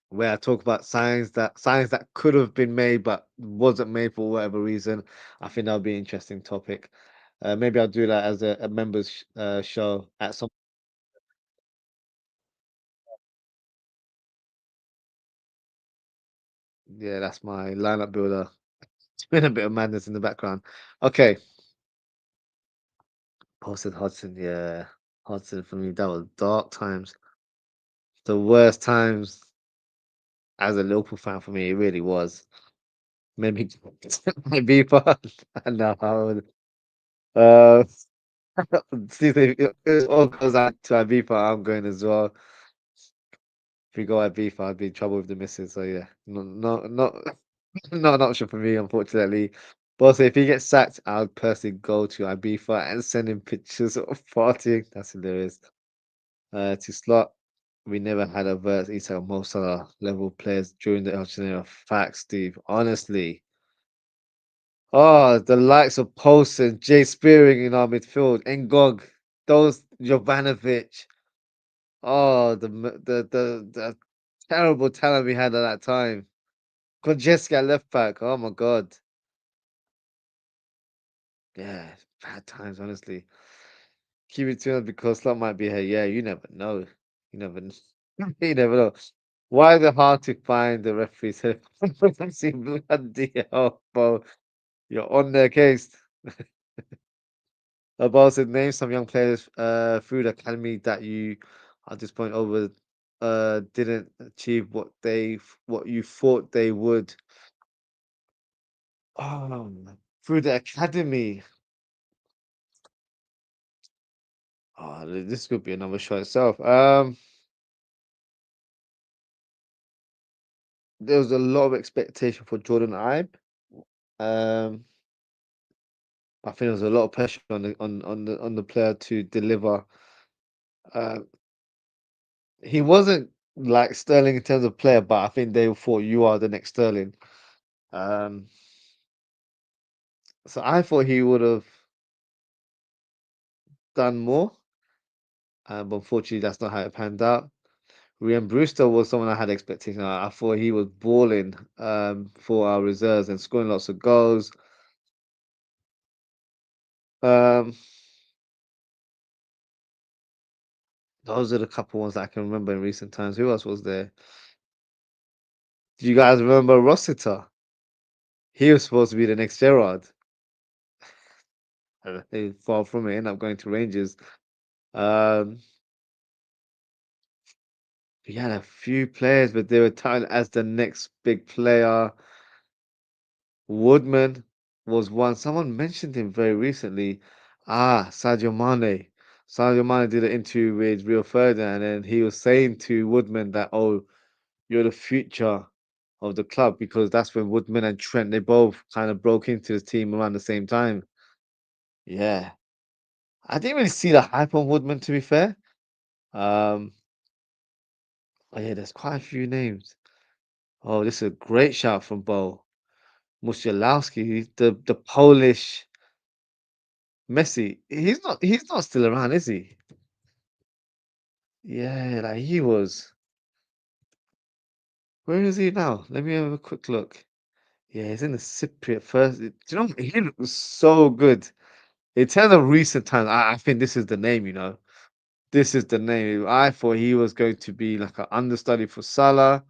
A: where I talk about signs that could have been made but wasn't made for whatever reason. I think that'll be an interesting topic. Maybe I'll do that as a members show at some. Yeah, that's my lineup builder. It's been a bit of madness in the background. Okay, posted Hudson. Yeah, Hudson for me. That was dark times. The worst times as a Liverpool fan for me. It really was. Maybe maybe, but no. Uh, See, if it all goes out to Ibiza, I'm going as well. If we go Ibiza, I'd be in trouble with the missus. So yeah, not an option for me, unfortunately. But also, if he gets sacked, I'll personally go to Ibiza and send him pictures of partying. That's hilarious. To Slot, we never had a verse Isak Mo Salah level players during the El Genero. Facts, Steve. Honestly. Oh, the likes of Poulsen, Jay Spearing in our midfield, Ngog, those Jovanovic. Oh, the terrible talent we had at that time. Konchesky at left back. Oh my god. Yeah, bad times, honestly. Keep it tuned because Slot might be here. Yeah, you never know. You never know. You never know. Why is it hard to find the referees? See, bloody hell, bro. You're on their case. About said name some young players through the academy that you at this point over didn't achieve what you thought they would. Through the academy. Oh, this could be another show itself. There was a lot of expectation for Jordan Ibe. Um, I think there was a lot of pressure on the player to deliver. Uh, he wasn't like Sterling in terms of player, but I think they thought you are the next Sterling. Um, so I thought he would have done more, but unfortunately, that's not how it panned out. Ryan Brewster was someone I had expectation. I thought he was balling for our reserves and scoring lots of goals. Um, those are the couple ones that I can remember in recent times. Who else was there? Do you guys remember Rossiter? He was supposed to be the next Gerrard. He far from it, ended up going to Rangers. Um, he had a few players, but they were touted as the next big player. Woodman was one. Someone mentioned him very recently. Sadio Mane. Sadio Mane did an interview with Rio Ferdinand, and he was saying to Woodman that, "Oh, you're the future of the club," because that's when Woodman and Trent they both kind of broke into the team around the same time. Yeah, I didn't really see the hype on Woodman, to be fair. Um, oh yeah, there's quite a few names. Oh, this is a great shout from Bo Musialowski, the Polish Messi. He's not still around, is he? Yeah, like he was. Where is he now? Let me have a quick look. Yeah, he's in the Cypriot first. Do you know what? He looks so good. In terms of recent times, I think this is the name, you know. This is the name. I thought he was going to be like an understudy for Salah.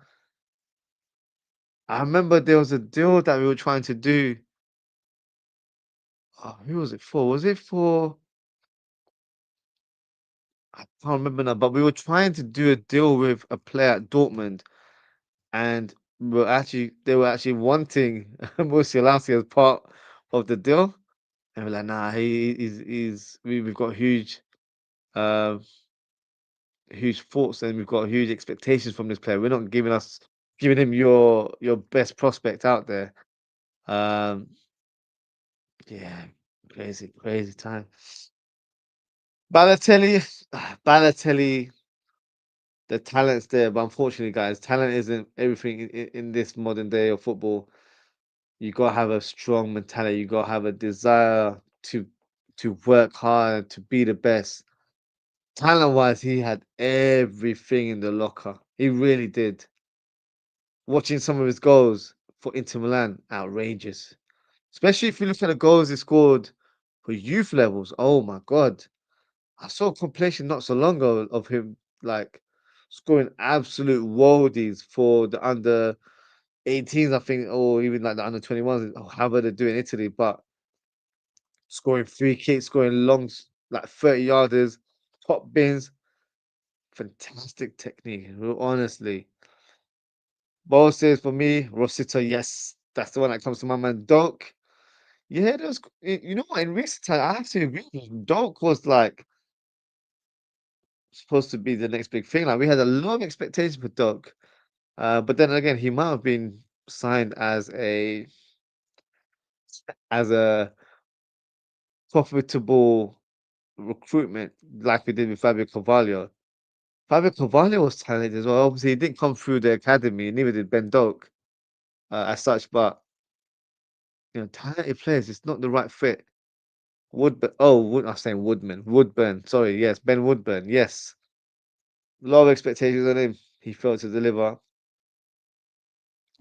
A: I remember there was a deal that we were trying to do. Oh, who was it for? Was it for? I can't remember now, but we were trying to do a deal with a player at Dortmund, and they were actually wanting Musiala as part of the deal, and we're like, nah, we've got uh, huge thoughts, and we've got huge expectations from this player. We're not giving him your best prospect out there. Um, yeah, crazy time. Balotelli, Balotelli, the talent's there, but unfortunately, guys, talent isn't everything in this modern day of football. You gotta have a strong mentality. You gotta have a desire to work hard, to be the best. Talent-wise, he had everything in the locker. He really did. Watching some of his goals for Inter Milan, outrageous. Especially if you look at the goals he scored for youth levels. Oh my God. I saw a compilation not so long ago of him like scoring absolute worldies for the under 18s, I think, or even like the under 21s, or however they do in Italy, but scoring free kicks, scoring longs, like 30 yarders, top bins, fantastic technique, honestly. Ball says for me, Rosita, yes, that's the one that comes to my mind. Doak, yeah, you know what, in recent time, I have to agree, Doak was like supposed to be the next big thing. Like we had a lot of expectations for Doak. But then again, he might have been signed as a profitable recruitment like we did with Fabio Carvalho. Fabio Carvalho was talented as well. Obviously, he didn't come through the academy, neither did Ben Doak, as such. But talented players, it's not the right fit. I'm saying Woodman, Woodburn. Sorry, yes, Ben Woodburn. Yes, a lot of expectations on him. He failed to deliver.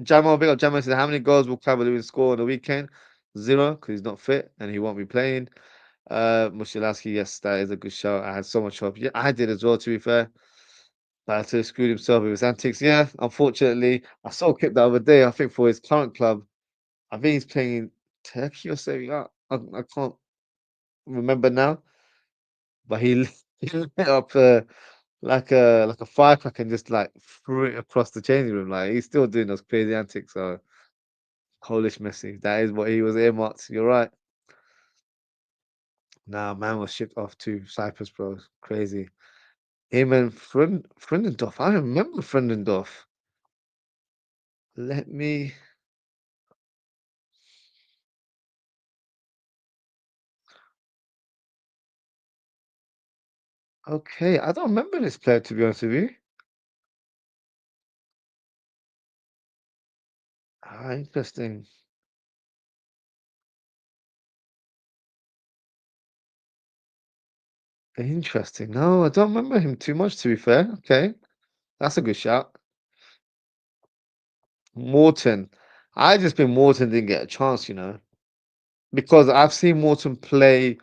A: Jamal, big up Jamal said, how many goals will Cavalier score on the weekend? Zero, because he's not fit and he won't be playing. Musialowski, yes, that is a good shout. I had so much hope. Yeah, I did as well, to be fair. But to screwed himself with his antics. Yeah, unfortunately, I saw a clip the other day, I think for his current club. I think he's playing in Turkey or Serie A. I can't. remember now, but he he lit up like a firecracker and just like threw it across the changing room. Like he's still doing those crazy antics. So Polish Messi, that is what he was earmarked. You're right. Nah, man was shipped off to Cyprus, bro. Crazy. Him and Frendendorf. I remember Frendendorf. Let me. Okay, I don't remember this player to be honest with you. Ah, interesting. Interesting. No, I don't remember him too much to be fair. Okay, that's a good shout. Morton. I just think Morton didn't get a chance, because I've seen Morton play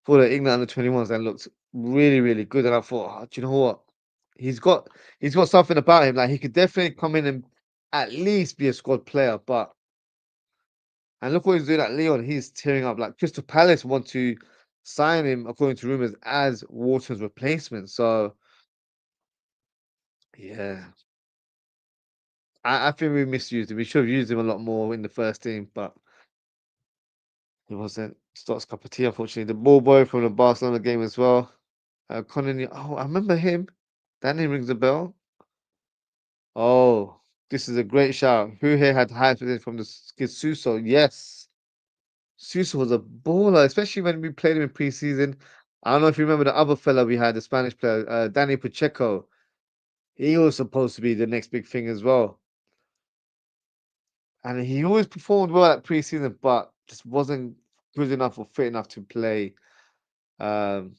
A: for the England under 21s and looked really, really good. And I thought, do you know what? He's got he's got something about him. Like he could definitely come in and at least be a squad player. But and look what he's doing at Leon. He's tearing up. Like Crystal Palace want to sign him, according to rumors, as Wharton's replacement. So yeah, I think we misused him. We should have used him a lot more in the first team, but he wasn't Stott's cup of tea, unfortunately. The ball boy from the Barcelona game as well. Conan, oh, I remember him. That name rings a bell. Oh, this is a great shout. Who here had high expectations from the kid Suso? Yes. Suso was a baller, especially when we played him in preseason. I don't know if you remember the other fella we had, the Spanish player, Danny Pacheco. He was supposed to be the next big thing as well. And he always performed well at preseason, but just wasn't good enough or fit enough to play um,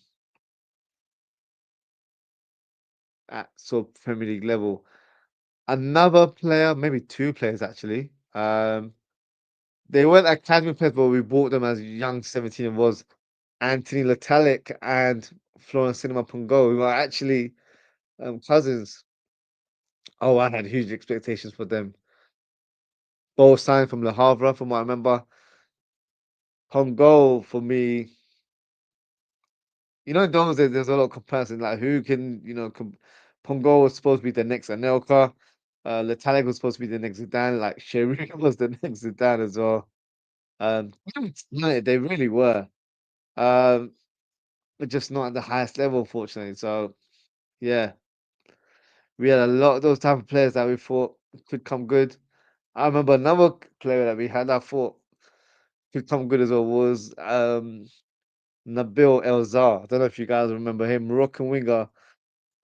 A: at sort of Premier League level. Another player, maybe two players actually. They weren't academy players, but we bought them as young 17 and was Anthony Latalik and Florence Cinema Pongo, who are actually cousins. Oh, I had huge expectations for them. Both signed from Le Havre, from what I remember. Pongo, for me, in those days, there's a lot of comparison, like who can, Pongo was supposed to be the next Anelka. Latalik was supposed to be the next Zidane. Like Sherry was the next Zidane as well. They really were. Um, but just not at the highest level, unfortunately. So yeah, we had a lot of those type of players that we thought could come good. I remember another player that we had I thought could come good as well was Nabil Elzar. I don't know if you guys remember him, Moroccan winger.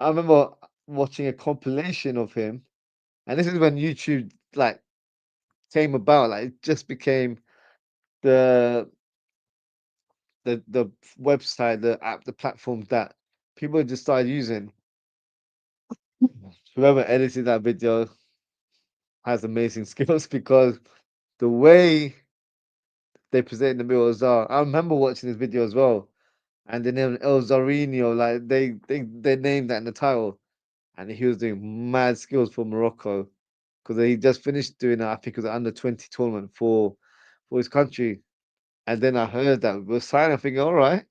A: I remember watching a compilation of him, and this is when YouTube like came about. Like it just became the the website, the app, the platform that people just started using. Whoever edited that video has amazing skills because the way they present the meal Zar. I remember watching this video as well, and the name El Zarinho, like they named that in the title, and he was doing mad skills for Morocco because he just finished doing I think it was an under 20 tournament for his country, and then I heard that we were signing, thinking, all right,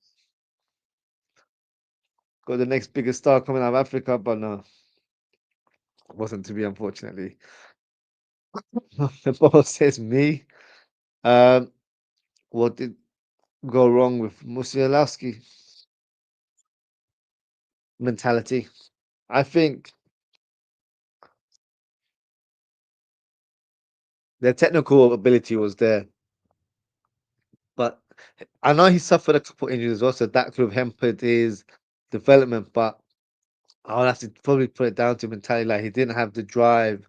A: got the next biggest star coming out of Africa, but no, wasn't to be, unfortunately. The ball says me. Um, what did go wrong with Musialowski? Mentality. I think their technical ability was there, but I know he suffered a couple injuries as well, so that could have hampered his development. But I'll have to probably put it down to mentality. Like he didn't have the drive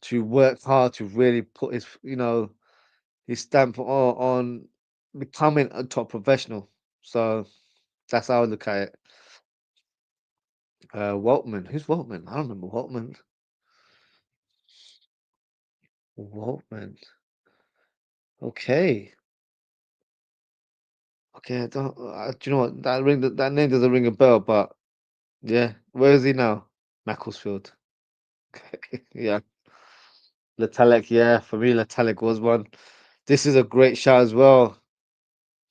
A: to work hard to really put his stamp on becoming a top professional. So that's how I look at it. Waltman, who's Waltman? I don't remember Waltman. Waltman. Okay. Okay, I don't. Do you know what? That name doesn't ring a bell, but yeah. Where is he now? Macclesfield. Yeah. Latalik, yeah. For me, Latalik was one. This is a great shout as well.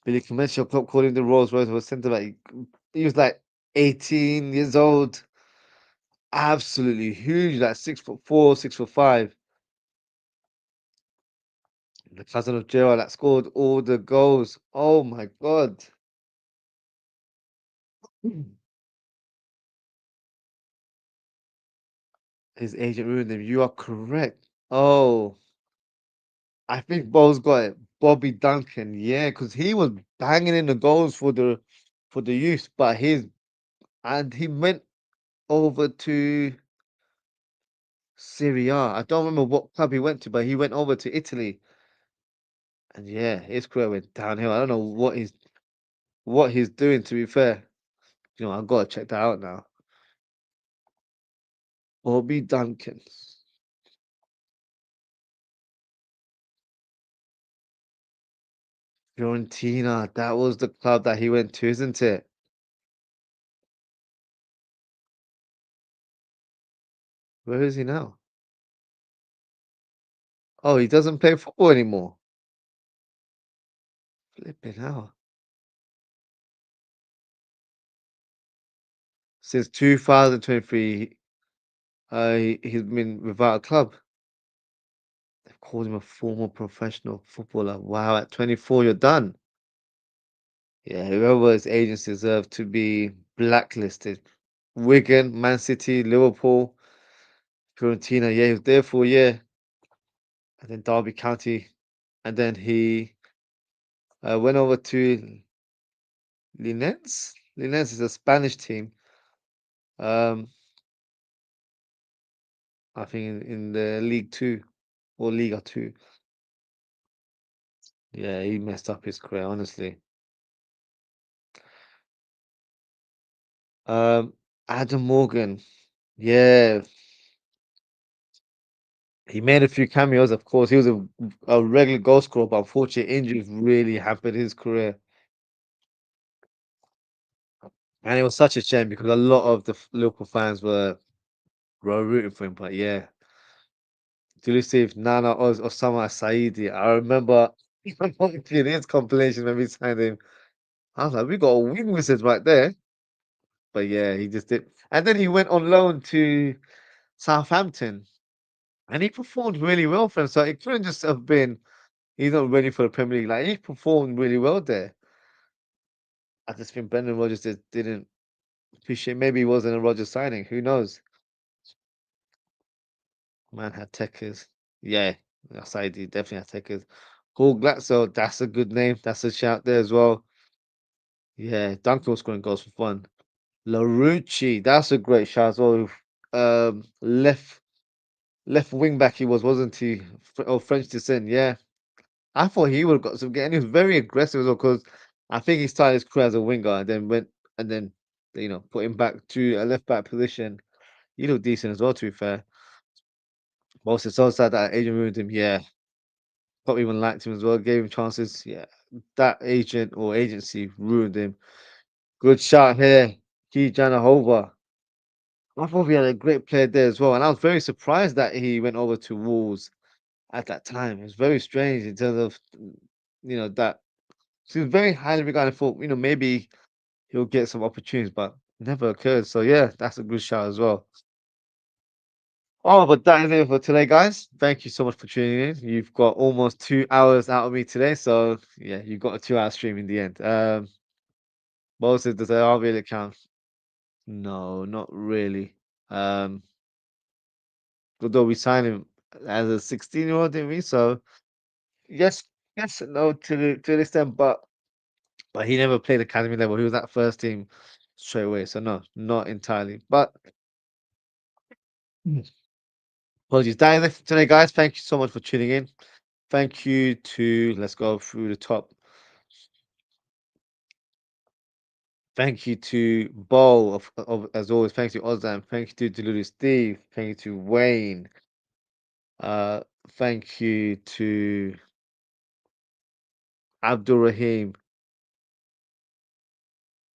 A: Billy Clemencio Klopp called him the Rolls Royce of a centre back. He was like 18 years old, absolutely huge, like 6'4", 6'5". The cousin of Gerrard that scored all the goals. Oh my God. His agent ruined him. You are correct. Oh, I think Bo's got it. Bobby Duncan, yeah, because he was banging in the goals for the youth, but he went over to Serie A. I don't remember what club he went to, but he went over to Italy, and yeah, his career went downhill. I don't know what he's doing. To be fair, I've got to check that out now. Bobby Duncan, Fiorentina. That was the club that he went to, isn't it? Where is he now? Oh, he doesn't play football anymore. Flipping hell. Since 2023, he's been without a club. They've called him a former professional footballer. Wow, at 24, you're done. Yeah, whoever his agents deserve to be blacklisted. Wigan, Man City, Liverpool, Fiorentina. Yeah, he was there for a year. And then Derby County. And then he went over to Linense. Linense is a Spanish team. Um, I think in the League Two or Liga Two. Yeah, he messed up his career, honestly. Um, Adam Morgan. Yeah, he made a few cameos, of course. He was a regular goal scorer, but unfortunately, injuries really hampered his career. And it was such a shame because a lot of the local fans were rooting for him. But yeah, to receive Nana Osama Saidi, I remember watching his compilation when we signed him. I was like, we got a win wizard right there. But yeah, he just did. And then he went on loan to Southampton, and he performed really well for him. So it couldn't just have been he's not ready for the Premier League. Like he performed really well there. I just think Brendan Rodgers just didn't appreciate. Maybe he wasn't a Rodgers signing. Who knows? Man had techers. Yeah, Saidi definitely had techers. Paul Glatzel, that's a good name. That's a shout there as well. Yeah, Duncan was scoring goals for fun. Larucci, that's a great shout as well. Left wing back he was, wasn't he? Of French descent. Yeah, I thought he would have got some game. And he was very aggressive as well because I think he started his career as a winger and then put him back to a left back position. He looked decent as well, to be fair. But it's so sad that agent ruined him. Yeah, probably even liked him as well. Gave him chances. Yeah, that agent or agency ruined him. Good shot here, Key Janahova. I thought we had a great player there as well, and I was very surprised that he went over to Wolves at that time. It was very strange in terms of that. So he was very highly regarded. Thought maybe he'll get some opportunities, but never occurred. So yeah, that's a good shout as well. Oh, but that is it for today, guys. Thank you so much for tuning in. You've got almost 2 hours out of me today, so yeah, you got a 2 hour stream in the end. Most of the are really count. No, not really. Um, although we signed him as a 16-year-old, didn't we? So yes, yes, and no to an extent, but he never played academy level. He was at first team straight away. So no, not entirely. But Mm. apologies. That is it for today, guys. Thank you so much for tuning in. Thank you to let's go through the top. Thank you to Bo as always. Thank you to Ozan. Thank you to Delulu Steve. Thank you to Wayne. Uh thank you to Abdul Rahim.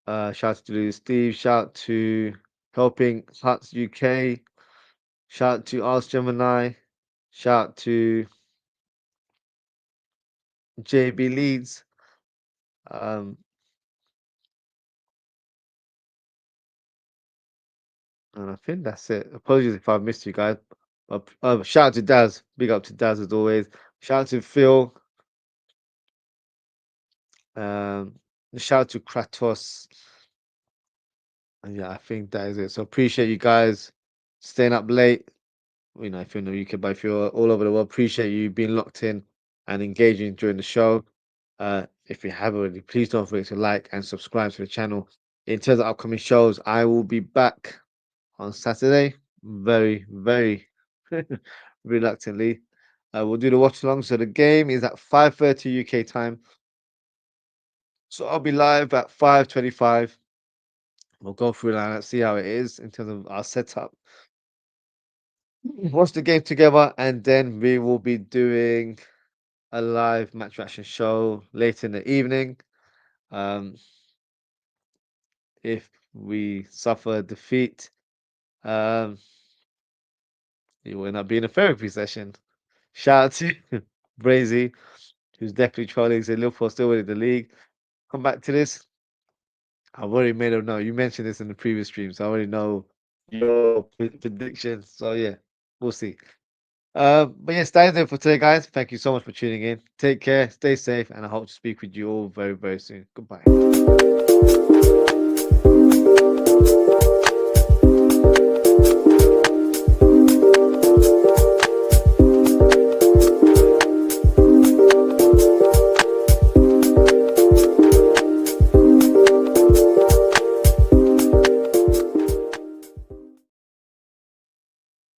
A: Shout out to Delulu Steve. Shout out to Helping Huts UK. Shout out to Ask Gemini. Shout out to JB Leeds. Um, and I think that's it. Apologies if I've missed you guys. Shout out to Daz. Big up to Daz as always. Shout out to Phil. Um, Shout out to Kratos. And yeah, I think that is it. So appreciate you guys staying up late. You know, if you're in the UK, but if you're all over the world, appreciate you being locked in and engaging during the show. If you haven't already, please don't forget to like and subscribe to the channel. In terms of upcoming shows, I will be back on Saturday. Very, very reluctantly. We'll do the watch along. So the game is at 5:30 UK time. So I'll be live at 5:25. We'll go through that and see how it is in terms of our setup. Watch the game together, and then we will be doing a live match reaction show later in the evening. Um, if we suffer defeat, um, it will not be in a therapy session. Shout out to Brazy, who's definitely trolling. Said Liverpool still winning the league. Come back to this. I've already made a note. You mentioned this in the previous stream, so I already know your predictions. So yeah, we'll see. But yes, that is it for today, guys. Thank you so much for tuning in. Take care, stay safe, and I hope to speak with you all very, very soon. Goodbye.